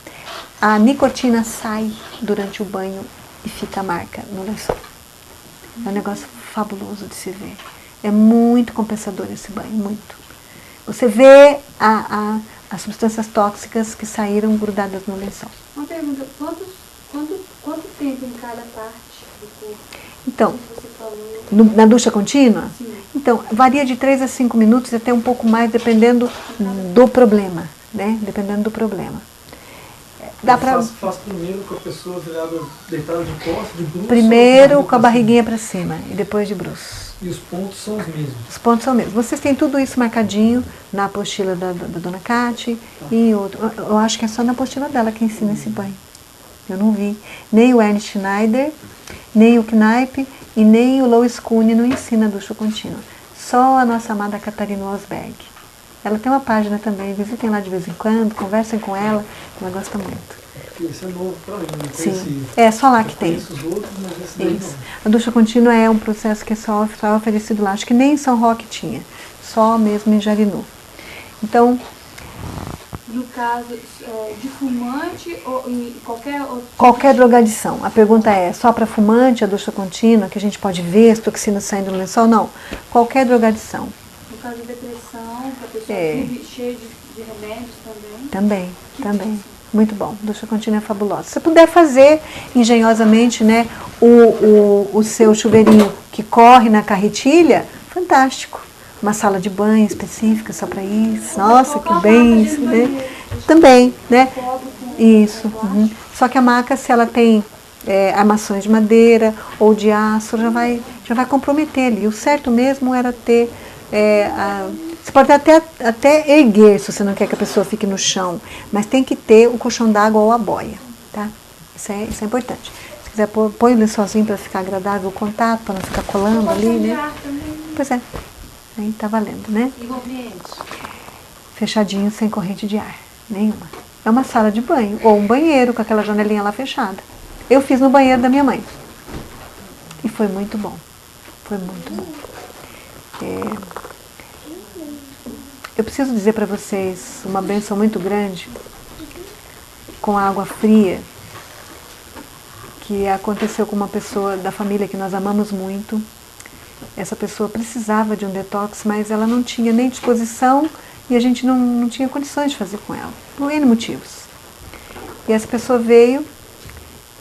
A nicotina sai durante o banho e fica a marca no lençol. É um negócio fabuloso de se ver. É muito compensador esse banho, muito. Você vê as substâncias tóxicas que saíram grudadas no lençol. Uma pergunta, quanto tempo em cada parte do corpo? Então, Você falou. na ducha contínua? Sim. Então, varia de 3 a 5 minutos e até um pouco mais, dependendo do problema, né? Dependendo do problema. Dá pra... Faz primeiro com a pessoa deitada de costas, de bruços. Primeiro com a barriguinha para cima e depois de bruços. E os pontos são os mesmos. Os pontos são os mesmos. Vocês têm tudo isso marcadinho na apostila da Dona Cate e em outro. Eu acho que é só na apostila dela que ensina esse banho. Eu não vi. Nem o Ernst Schneider, nem o Kneipp e nem o Lois Kuhn não ensina a ducha contínua. Só a nossa amada Catarina Osberg. Ela tem uma página também, visitem lá de vez em quando, conversem com ela, ela gosta muito. Esse é novo para mim, não Sim, conhecia. é só lá que tem. Os outros, mas esse daí Isso. A ducha contínua é um processo que é só oferecido lá. Acho que nem em São Roque tinha, só mesmo em Jarinu. Então, no caso de fumante ou em qualquer outro tipo? Qualquer drogadição. A pergunta é, só para fumante, a ducha contínua, que a gente pode ver as toxinas saindo no lençol? Não. Qualquer drogadição. No caso de depressão, para a pessoa vive cheia de remédios também? Também. Muito bom. Ducha contínua é fabulosa. Se você puder fazer engenhosamente, né, o seu chuveirinho que corre na carretilha, fantástico. Uma sala de banho específica só para isso. Nossa, que bem isso, né? Também, né? Isso. Uhum. Só que a maca, se ela tem armações de madeira ou de aço, já vai comprometer ali. O certo mesmo era ter... você pode até erguer, se você não quer que a pessoa fique no chão, mas tem que ter o colchão d'água ou a boia, tá? Isso é importante. Se quiser, põe o lençolzinho para ficar agradável o contato, para não ficar colando ali, né? Pois é. Aí tá valendo, né? E o ambiente? Fechadinho, sem corrente de ar, nenhuma. É uma sala de banho, ou um banheiro com aquela janelinha lá fechada. Eu fiz no banheiro da minha mãe. E foi muito bom. Foi muito bom. Eu preciso dizer para vocês uma bênção muito grande com água fria que aconteceu com uma pessoa da família que nós amamos muito. Essa pessoa precisava de um detox, mas ela não tinha nem disposição e a gente não tinha condições de fazer com ela, por N motivos. E essa pessoa veio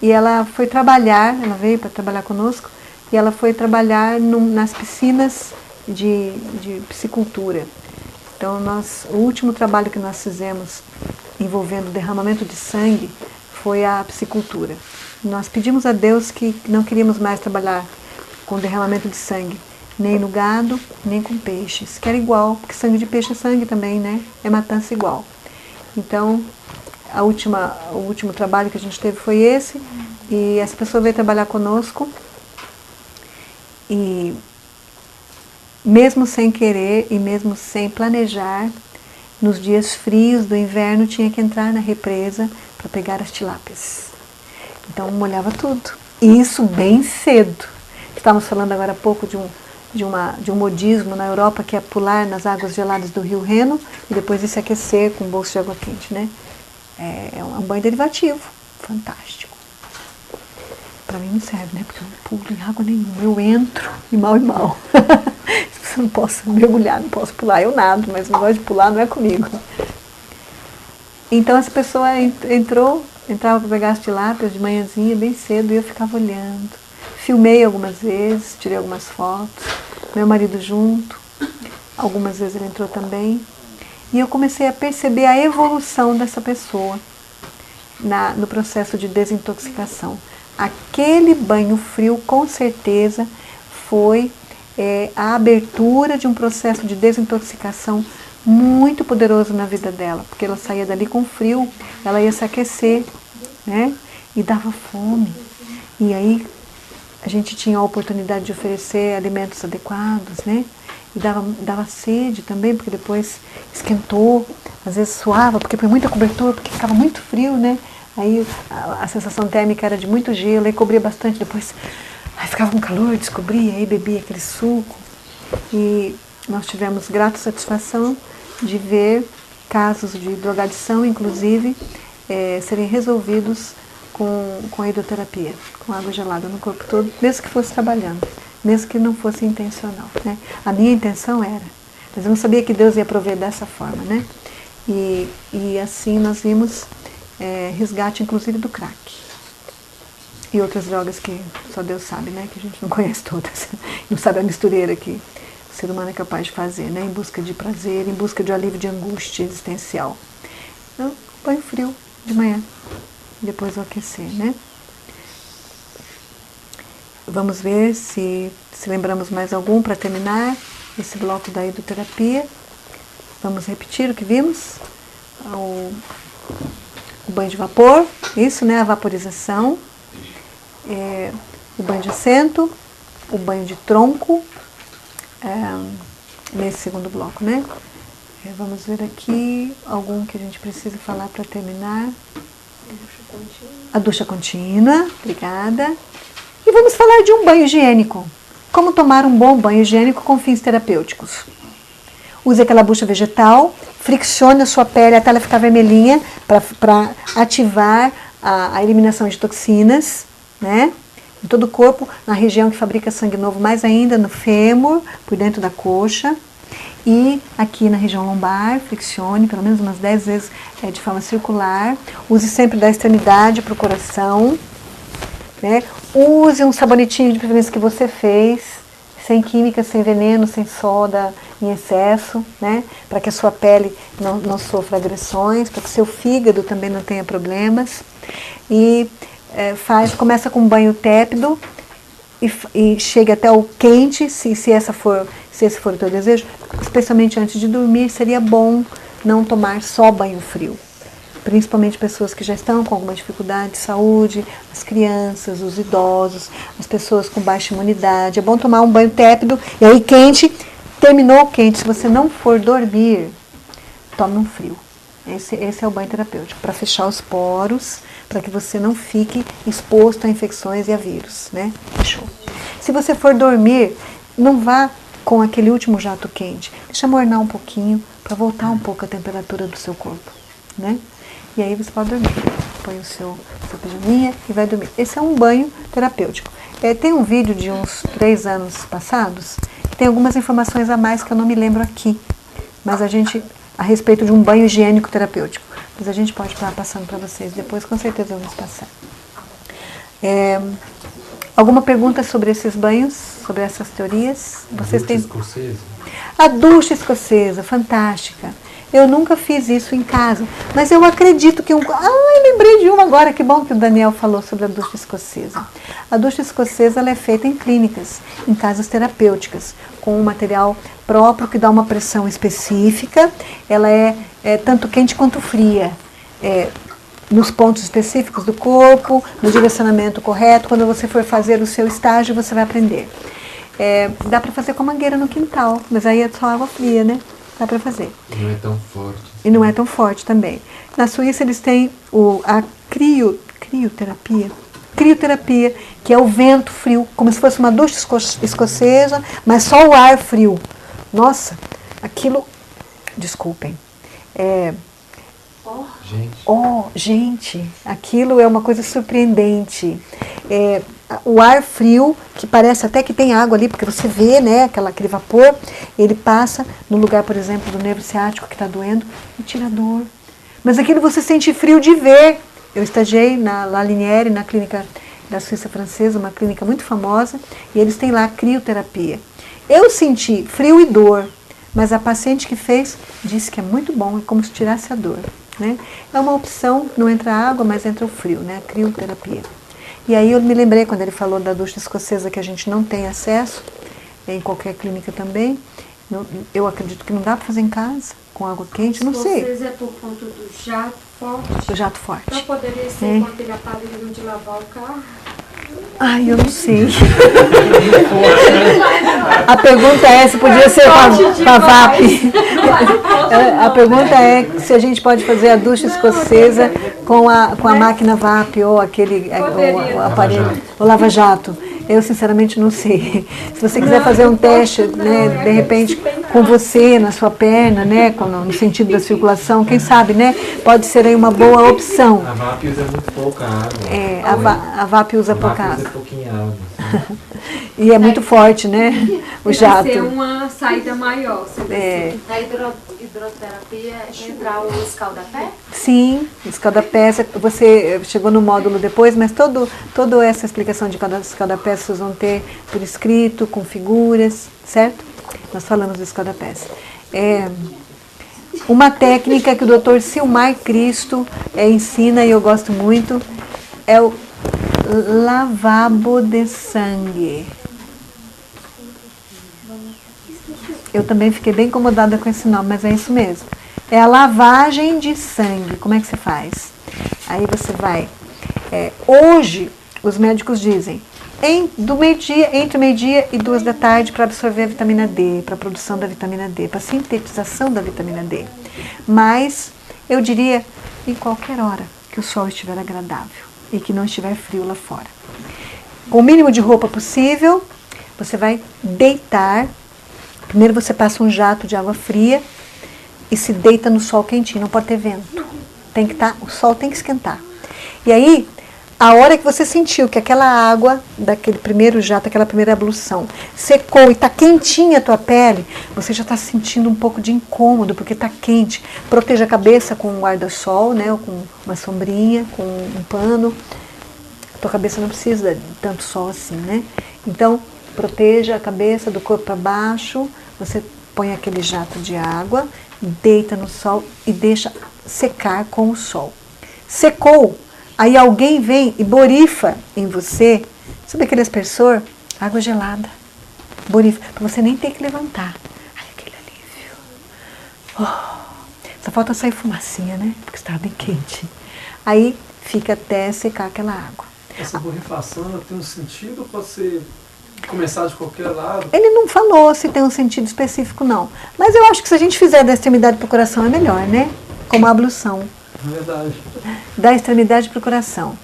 e ela foi trabalhar, ela veio para trabalhar conosco, e ela foi trabalhar nas piscinas de piscicultura. Então, o último trabalho que nós fizemos envolvendo derramamento de sangue foi a piscicultura. Nós pedimos a Deus que não queríamos mais trabalhar com derramamento de sangue, nem no gado, nem com peixes, que era igual, porque sangue de peixe é sangue também, né? É matança igual. Então, o último trabalho que a gente teve foi esse, e essa pessoa veio trabalhar conosco, e mesmo sem querer e mesmo sem planejar, nos dias frios do inverno tinha que entrar na represa para pegar as tilápias. Então molhava tudo. E isso bem cedo. Estávamos falando agora há pouco de um modismo na Europa, que é pular nas águas geladas do rio Reno e depois de se aquecer com um bolso de água quente, né? É um banho derivativo. Fantástico. Para mim não serve, né? Porque eu não pulo em água nenhuma. Eu entro e mal. Eu não posso mergulhar, não posso pular. Eu nado, mas não gosto de pular, não é comigo. Então essa pessoa entrava para pegar as tilápias de manhãzinha, bem cedo, e eu ficava olhando. Filmei algumas vezes, tirei algumas fotos, meu marido junto, algumas vezes ele entrou também. E eu comecei a perceber a evolução dessa pessoa no processo de desintoxicação. Aquele banho frio, com certeza, foi a abertura de um processo de desintoxicação muito poderoso na vida dela, porque ela saía dali com frio, ela ia se aquecer, né? E dava fome. E aí a gente tinha a oportunidade de oferecer alimentos adequados, né? E dava sede também, porque depois esquentou, às vezes suava, porque põe muita cobertura, porque ficava muito frio, né? Aí a sensação térmica era de muito gelo, aí cobria bastante, depois ficava com calor, descobria, aí bebia aquele suco. E nós tivemos grata satisfação de ver casos de drogadição, inclusive, serem resolvidos com a hidroterapia, com água gelada no corpo todo, mesmo que fosse trabalhando, mesmo que não fosse intencional, né? A minha intenção era, mas eu não sabia que Deus ia prover dessa forma, né? E assim nós vimos resgate, inclusive, do crack. E outras drogas que só Deus sabe, né? Que a gente não conhece todas, não sabe a mistureira que o ser humano é capaz de fazer, né? Em busca de prazer, em busca de alívio de angústia existencial. Então, banho frio de manhã, depois o aquecer, né? Vamos ver se lembramos mais algum para terminar esse bloco da hidroterapia. Vamos repetir o que vimos. O banho de vapor, isso, né? A vaporização. O banho de assento, o banho de tronco, nesse segundo bloco, né? Vamos ver aqui algum que a gente precisa falar para terminar. A ducha contínua, obrigada. E vamos falar de um banho higiênico. Como tomar um bom banho higiênico com fins terapêuticos. Use aquela bucha vegetal, friccione a sua pele até ela ficar vermelhinha, para ativar a eliminação de toxinas, né? Em todo o corpo, na região que fabrica sangue novo, mais ainda no fêmur, por dentro da coxa. E aqui na região lombar, friccione pelo menos umas 10 vezes de forma circular. Use sempre da extremidade para o coração. Né? Use um sabonetinho de preferência que você fez, sem química, sem veneno, sem soda em excesso, né? Para que a sua pele não sofra agressões, para que o seu fígado também não tenha problemas. E começa com um banho tépido e chega até o quente, se esse for o teu desejo. Especialmente antes de dormir, seria bom não tomar só banho frio. Principalmente pessoas que já estão com alguma dificuldade de saúde, as crianças, os idosos, as pessoas com baixa imunidade. É bom tomar um banho tépido e aí quente. Terminou o quente, se você não for dormir, tome um frio. Esse é o banho terapêutico, para fechar os poros, para que você não fique exposto a infecções e a vírus, né? Fechou. Se você for dormir, não vá com aquele último jato quente. Deixa mornar um pouquinho, para voltar um pouco a temperatura do seu corpo, né? E aí você pode dormir. Põe o seu pijaminha e vai dormir. Esse é um banho terapêutico. Tem um vídeo de uns 3 anos passados, que tem algumas informações a mais que eu não me lembro aqui. Mas a respeito de um banho higiênico terapêutico. Mas a gente pode estar passando para vocês depois, com certeza vamos passar. Alguma pergunta sobre esses banhos, sobre essas teorias? Vocês têm? Escocesa. A ducha escocesa, fantástica. Eu nunca fiz isso em casa, mas eu acredito que eu lembrei de uma agora, que bom que o Daniel falou sobre a ducha escocesa. A ducha escocesa ela é feita em clínicas, em casas terapêuticas, com um material próprio que dá uma pressão específica. Ela é tanto quente quanto fria, nos pontos específicos do corpo, no direcionamento correto. Quando você for fazer o seu estágio, você vai aprender. Dá para fazer com mangueira no quintal, mas aí é só água fria, né? Dá para fazer. E não é tão forte. E não é tão forte também. Na Suíça eles têm a crioterapia, que é o vento frio, como se fosse uma ducha escocesa, mas só o ar frio. Nossa, aquilo... Desculpem. Gente, aquilo é uma coisa surpreendente. O ar frio, que parece até que tem água ali, porque você vê, né, aquele vapor, ele passa no lugar, por exemplo, do nervo ciático que está doendo e tira a dor. Mas aquilo você sente frio de ver. Eu estagiei na La Linière, na clínica da Suíça francesa, uma clínica muito famosa, e eles têm lá a crioterapia. Eu senti frio e dor, mas a paciente que fez disse que é muito bom, é como se tirasse a dor, né? É uma opção, não entra água, mas entra o frio, né? A crioterapia. E aí eu me lembrei quando ele falou da ducha escocesa, que a gente não tem acesso, em qualquer clínica também. Eu acredito que não dá para fazer em casa, com água quente, não sei. Escocesa é por conta do jato forte? Do jato forte. Então poderia ser com aquele aparelho de lavar o carro? Ai, eu não sei. A pergunta é se podia ser com a VAP. A pergunta é se a gente pode fazer a ducha escocesa com a máquina VAP ou aquele o aparelho, o lava-jato. Eu sinceramente não sei. Se você quiser fazer um teste, né, de repente com você na sua perna, né, no sentido da circulação, quem sabe, né, pode ser aí uma boa opção. A VAP usa muito pouca água. A VAP usa pouca água. Usa pouquinha água. E é muito forte, né, o jato. Deve ser uma saída maior. Na hidroterapia entra o escaldapé? Sim, escaldapé, você chegou no módulo depois, mas toda essa explicação de escaldapé vocês vão ter por escrito, com figuras, certo? Nós falamos do escaldapés. Uma técnica que o Dr. Silmar Cristo ensina, e eu gosto muito, é o lavabo de sangue. Eu também fiquei bem incomodada com esse nome, mas é isso mesmo. É a lavagem de sangue. Como é que você faz? Aí você vai... hoje, os médicos dizem, entre meio-dia e 2 da tarde para absorver a vitamina D, para a produção da vitamina D, para a sintetização da vitamina D. Mas eu diria em qualquer hora que o sol estiver agradável e que não estiver frio lá fora. Com o mínimo de roupa possível, você vai deitar. Primeiro você passa um jato de água fria e se deita no sol quentinho, não pode ter vento. Tem que o sol tem que esquentar. E aí, a hora que você sentiu que aquela água, daquele primeiro jato, aquela primeira ablução, secou e está quentinha a tua pele, você já está sentindo um pouco de incômodo, porque está quente. Proteja a cabeça com um guarda-sol, né, ou com uma sombrinha, com um pano. A tua cabeça não precisa de tanto sol assim, né? Então, proteja a cabeça do corpo para baixo, você põe aquele jato de água, deita no sol e deixa secar com o sol. Secou, aí alguém vem e borifa em você, sabe aquele aspersor? Água gelada, borifa, para você nem ter que levantar. Ai, aquele alívio. Só falta sair fumacinha, né? Porque estava bem quente. Aí fica até secar aquela água. Essa borifação ela tem um sentido ou pode ser começar de qualquer lado? Ele não falou se tem um sentido específico, não. Mas eu acho que se a gente fizer da extremidade para o coração é melhor, né? Como a ablução. Verdade. Da extremidade para o coração.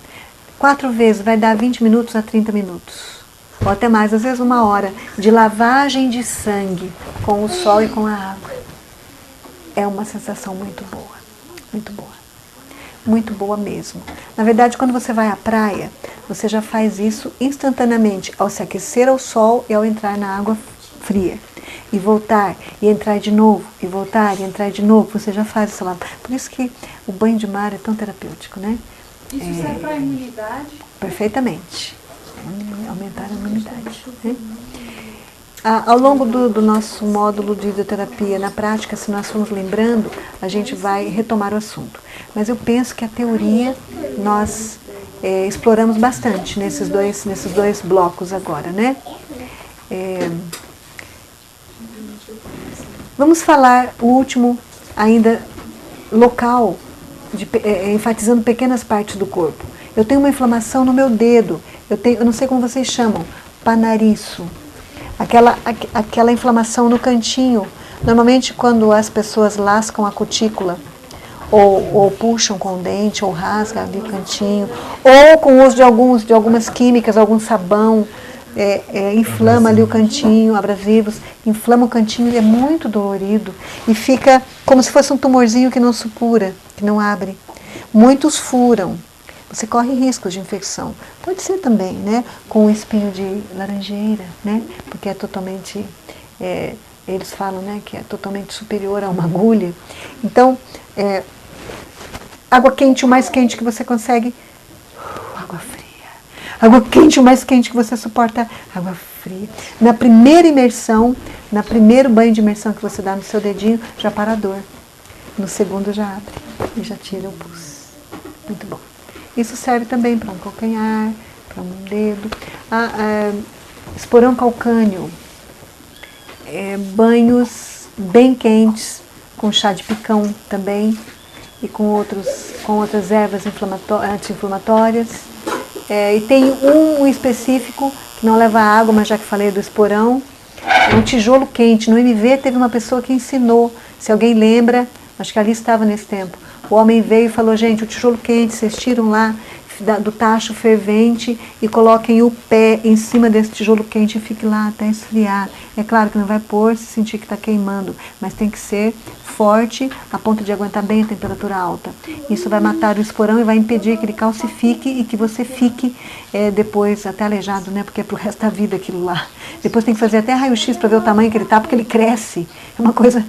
4 vezes vai dar 20 minutos a 30 minutos. Ou até mais, às vezes 1 hora. De lavagem de sangue com o sol e com a água. É uma sensação muito boa. Muito boa. Muito boa mesmo. Na verdade, quando você vai à praia, você já faz isso instantaneamente, ao se aquecer ao sol e ao entrar na água fria. E voltar, e entrar de novo, e voltar, e entrar de novo, você já faz essa lavagem. Por isso que o banho de mar é tão terapêutico, né? Isso serve para a imunidade? Perfeitamente. Aumentar a imunidade. Né? Ao longo do nosso módulo de hidroterapia, na prática, se nós formos lembrando, a gente vai retomar o assunto. Mas eu penso que a teoria nós exploramos bastante nesses dois blocos agora, né? Vamos falar o último, ainda local, enfatizando pequenas partes do corpo. Eu tenho uma inflamação no meu dedo, eu não sei como vocês chamam, panariço. Aquela inflamação no cantinho. Normalmente quando as pessoas lascam a cutícula, ou puxam com o dente, ou rasgam ali o cantinho, ou com o uso de algumas químicas, algum sabão, inflama ali o cantinho, abrasivos, inflama o cantinho e é muito dolorido. E fica como se fosse um tumorzinho que não supura, que não abre. Muitos furam. Você corre riscos de infecção. Pode ser também, né? Com um espinho de laranjeira, né? Porque é totalmente, eles falam, né? Que é totalmente superior a uma agulha. Então, água quente, o mais quente que você consegue. Água fria. Água quente, o mais quente que você suporta. Água fria. Na primeira imersão, no primeiro banho de imersão que você dá no seu dedinho, já para a dor. No segundo já abre e já tira o pus. Muito bom. Isso serve também para um calcanhar, para um dedo. Esporão calcâneo. Banhos bem quentes, com chá de picão também, e com outras ervas anti-inflamatórias. E tem um específico, que não leva água, mas já que falei do esporão, é um tijolo quente. No MV teve uma pessoa que ensinou, se alguém lembra, acho que ali estava nesse tempo. O homem veio e falou, gente, o tijolo quente, vocês tiram lá do tacho fervente e coloquem o pé em cima desse tijolo quente e fique lá até esfriar. É claro que não vai pôr se sentir que está queimando, mas tem que ser forte a ponto de aguentar bem a temperatura alta. Isso vai matar o esporão e vai impedir que ele calcifique e que você fique depois até aleijado, né? Porque é pro resto da vida aquilo lá. Depois tem que fazer até raio-x para ver o tamanho que ele está, porque ele cresce. É uma coisa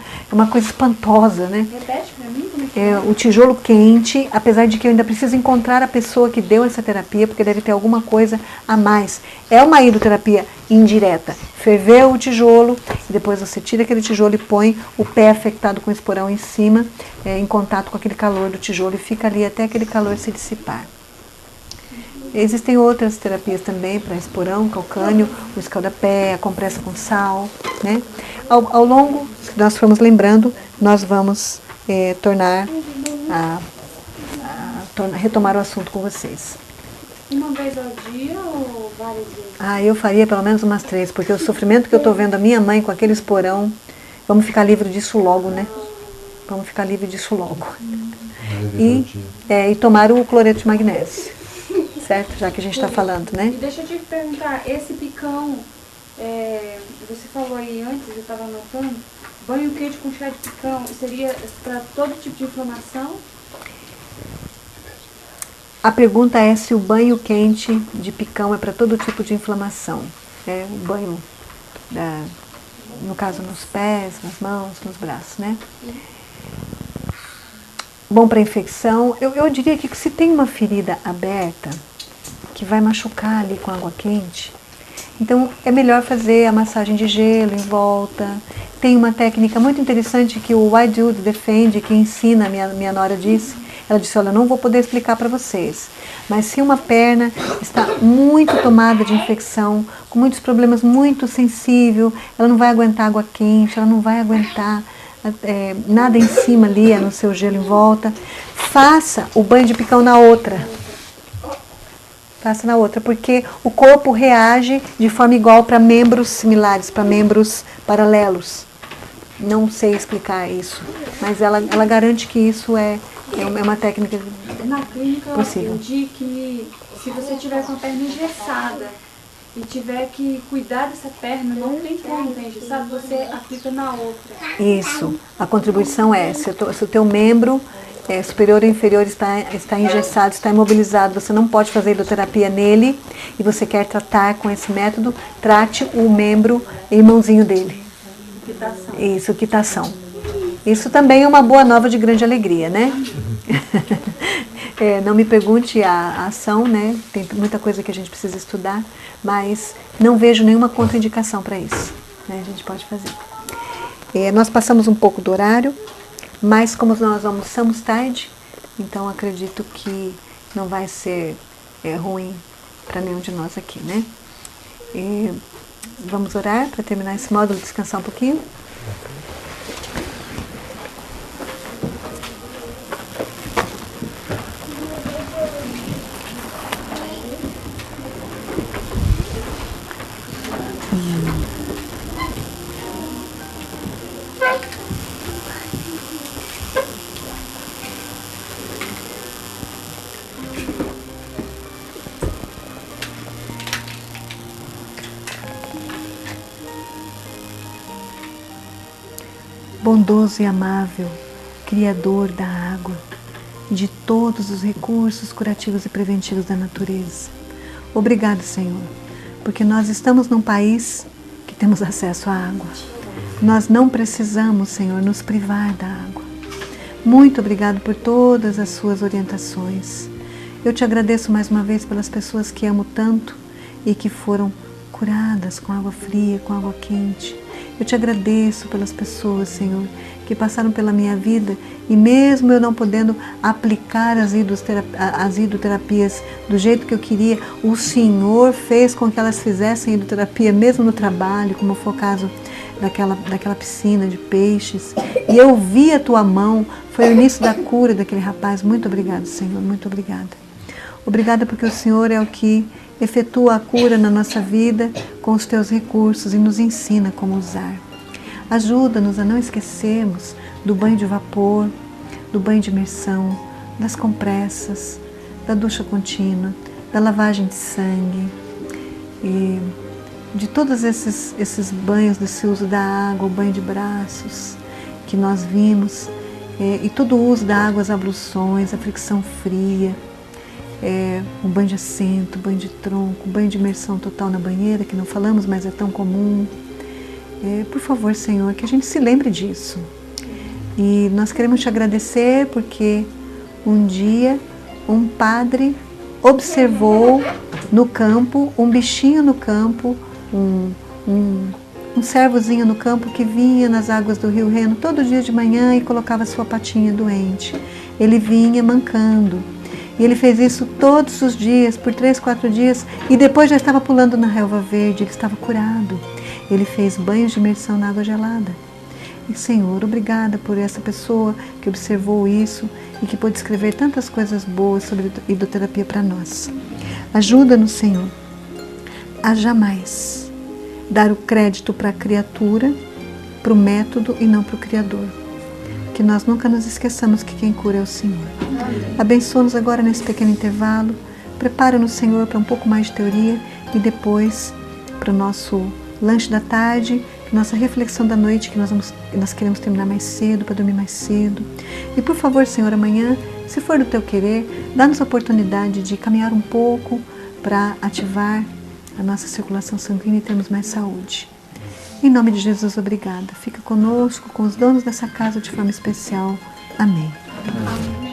espantosa, né? Repete para mim como O tijolo quente, apesar de que eu ainda preciso encontrar a pessoa que deu essa terapia, porque deve ter alguma coisa a mais. É uma hidroterapia indireta. Ferveu o tijolo, e depois você tira aquele tijolo e põe o pé afetado com o esporão em cima, em contato com aquele calor do tijolo, e fica ali até aquele calor se dissipar. Existem outras terapias também para esporão, calcânio, o escaldapé, a compressa com sal, né? Ao longo, se nós formos lembrando, nós vamos retomar o assunto com vocês. Uma vez ao dia ou várias vezes? Eu faria pelo menos umas 3, porque o sofrimento que eu estou vendo a minha mãe com aquele esporão, vamos ficar livre disso logo, né? Vamos ficar livre disso logo. E tomar o cloreto de magnésio, certo? Já que a gente está falando, né? E deixa eu te perguntar, esse picão, você falou aí antes, eu estava anotando, banho quente com chá de picão seria para todo tipo de inflamação? A pergunta é se o banho quente de picão é para todo tipo de inflamação. É o banho, no caso, nos pés, nas mãos, nos braços, né? Bom para infecção. Eu diria que se tem uma ferida aberta, que vai machucar ali com água quente, então é melhor fazer a massagem de gelo em volta. Tem uma técnica muito interessante que o Why Dude defende, que ensina, minha nora disse. Ela disse, olha, eu não vou poder explicar para vocês, mas se uma perna está muito tomada de infecção, com muitos problemas, muito sensível, ela não vai aguentar água quente, ela não vai aguentar nada em cima ali, no seu gelo em volta, faça o banho de picão na outra. Faça na outra, porque o corpo reage de forma igual para membros similares, para membros paralelos. Não sei explicar isso, mas ela garante que isso é uma técnica Na clínica possível. eu aprendi que se você tiver com a perna engessada e tiver que cuidar dessa perna, não tem como estar engessado, você aplica na outra. Isso, a contribuição é, se o teu membro superior ou inferior está engessado, está imobilizado, você não pode fazer hidroterapia nele e você quer tratar com esse método, trate o membro irmãozinho dele. Quitação. Isso, quitação. Isso também é uma boa nova de grande alegria, né? Não me pergunte a ação, né? Tem muita coisa que a gente precisa estudar, mas não vejo nenhuma contraindicação para isso, né? A gente pode fazer. Nós passamos um pouco do horário, mas como nós almoçamos tarde, então acredito que não vai ser ruim para nenhum de nós aqui, né? Vamos orar para terminar esse módulo, descansar um pouquinho? Bondoso e amável, Criador da água, de todos os recursos curativos e preventivos da natureza. Obrigado, Senhor, porque nós estamos num país que temos acesso à água. Nós não precisamos, Senhor, nos privar da água. Muito obrigado por todas as suas orientações. Eu te agradeço mais uma vez pelas pessoas que amo tanto e que foram curadas com água fria, com água quente. Eu te agradeço pelas pessoas, Senhor, que passaram pela minha vida e mesmo eu não podendo aplicar as hidroterapias do jeito que eu queria, o Senhor fez com que elas fizessem hidroterapia mesmo no trabalho, como foi o caso daquela piscina de peixes. E eu vi a tua mão, foi o início da cura daquele rapaz. Muito obrigado, Senhor, muito obrigada. Obrigada porque o Senhor é o que efetua a cura na nossa vida com os teus recursos e nos ensina como usar. Ajuda-nos a não esquecermos do banho de vapor, do banho de imersão, das compressas, da ducha contínua, da lavagem de sangue, e de todos esses banhos, desse uso da água, o banho de braços que nós vimos, e todo o uso da água, as abluções, a fricção fria, o banho de assento, o banho de tronco, o banho de imersão total na banheira, que não falamos, mas é tão comum. Por favor, Senhor, que a gente se lembre disso. E nós queremos te agradecer porque um dia um padre observou no campo, um bichinho no campo, um servozinho no campo que vinha nas águas do rio Reno todo dia de manhã e colocava sua patinha doente. Ele vinha mancando. E ele fez isso todos os dias, por 3, 4 dias, e depois já estava pulando na relva verde, ele estava curado. Ele fez banhos de imersão na água gelada. E, Senhor, obrigada por essa pessoa que observou isso e que pôde escrever tantas coisas boas sobre hidroterapia para nós. Ajuda-nos, Senhor, a jamais dar o crédito para a criatura, para o método e não para o Criador. Que nós nunca nos esqueçamos que quem cura é o Senhor. Abençoa-nos agora nesse pequeno intervalo. Prepara-nos, Senhor, para um pouco mais de teoria e depois para o nosso lanche da tarde, que nossa reflexão da noite, que nós queremos terminar mais cedo, para dormir mais cedo. E por favor, Senhor, amanhã, se for do teu querer, dá-nos a oportunidade de caminhar um pouco para ativar a nossa circulação sanguínea e termos mais saúde. Em nome de Jesus, obrigada. Fica conosco, com os donos dessa casa de forma especial. Amém. Amém.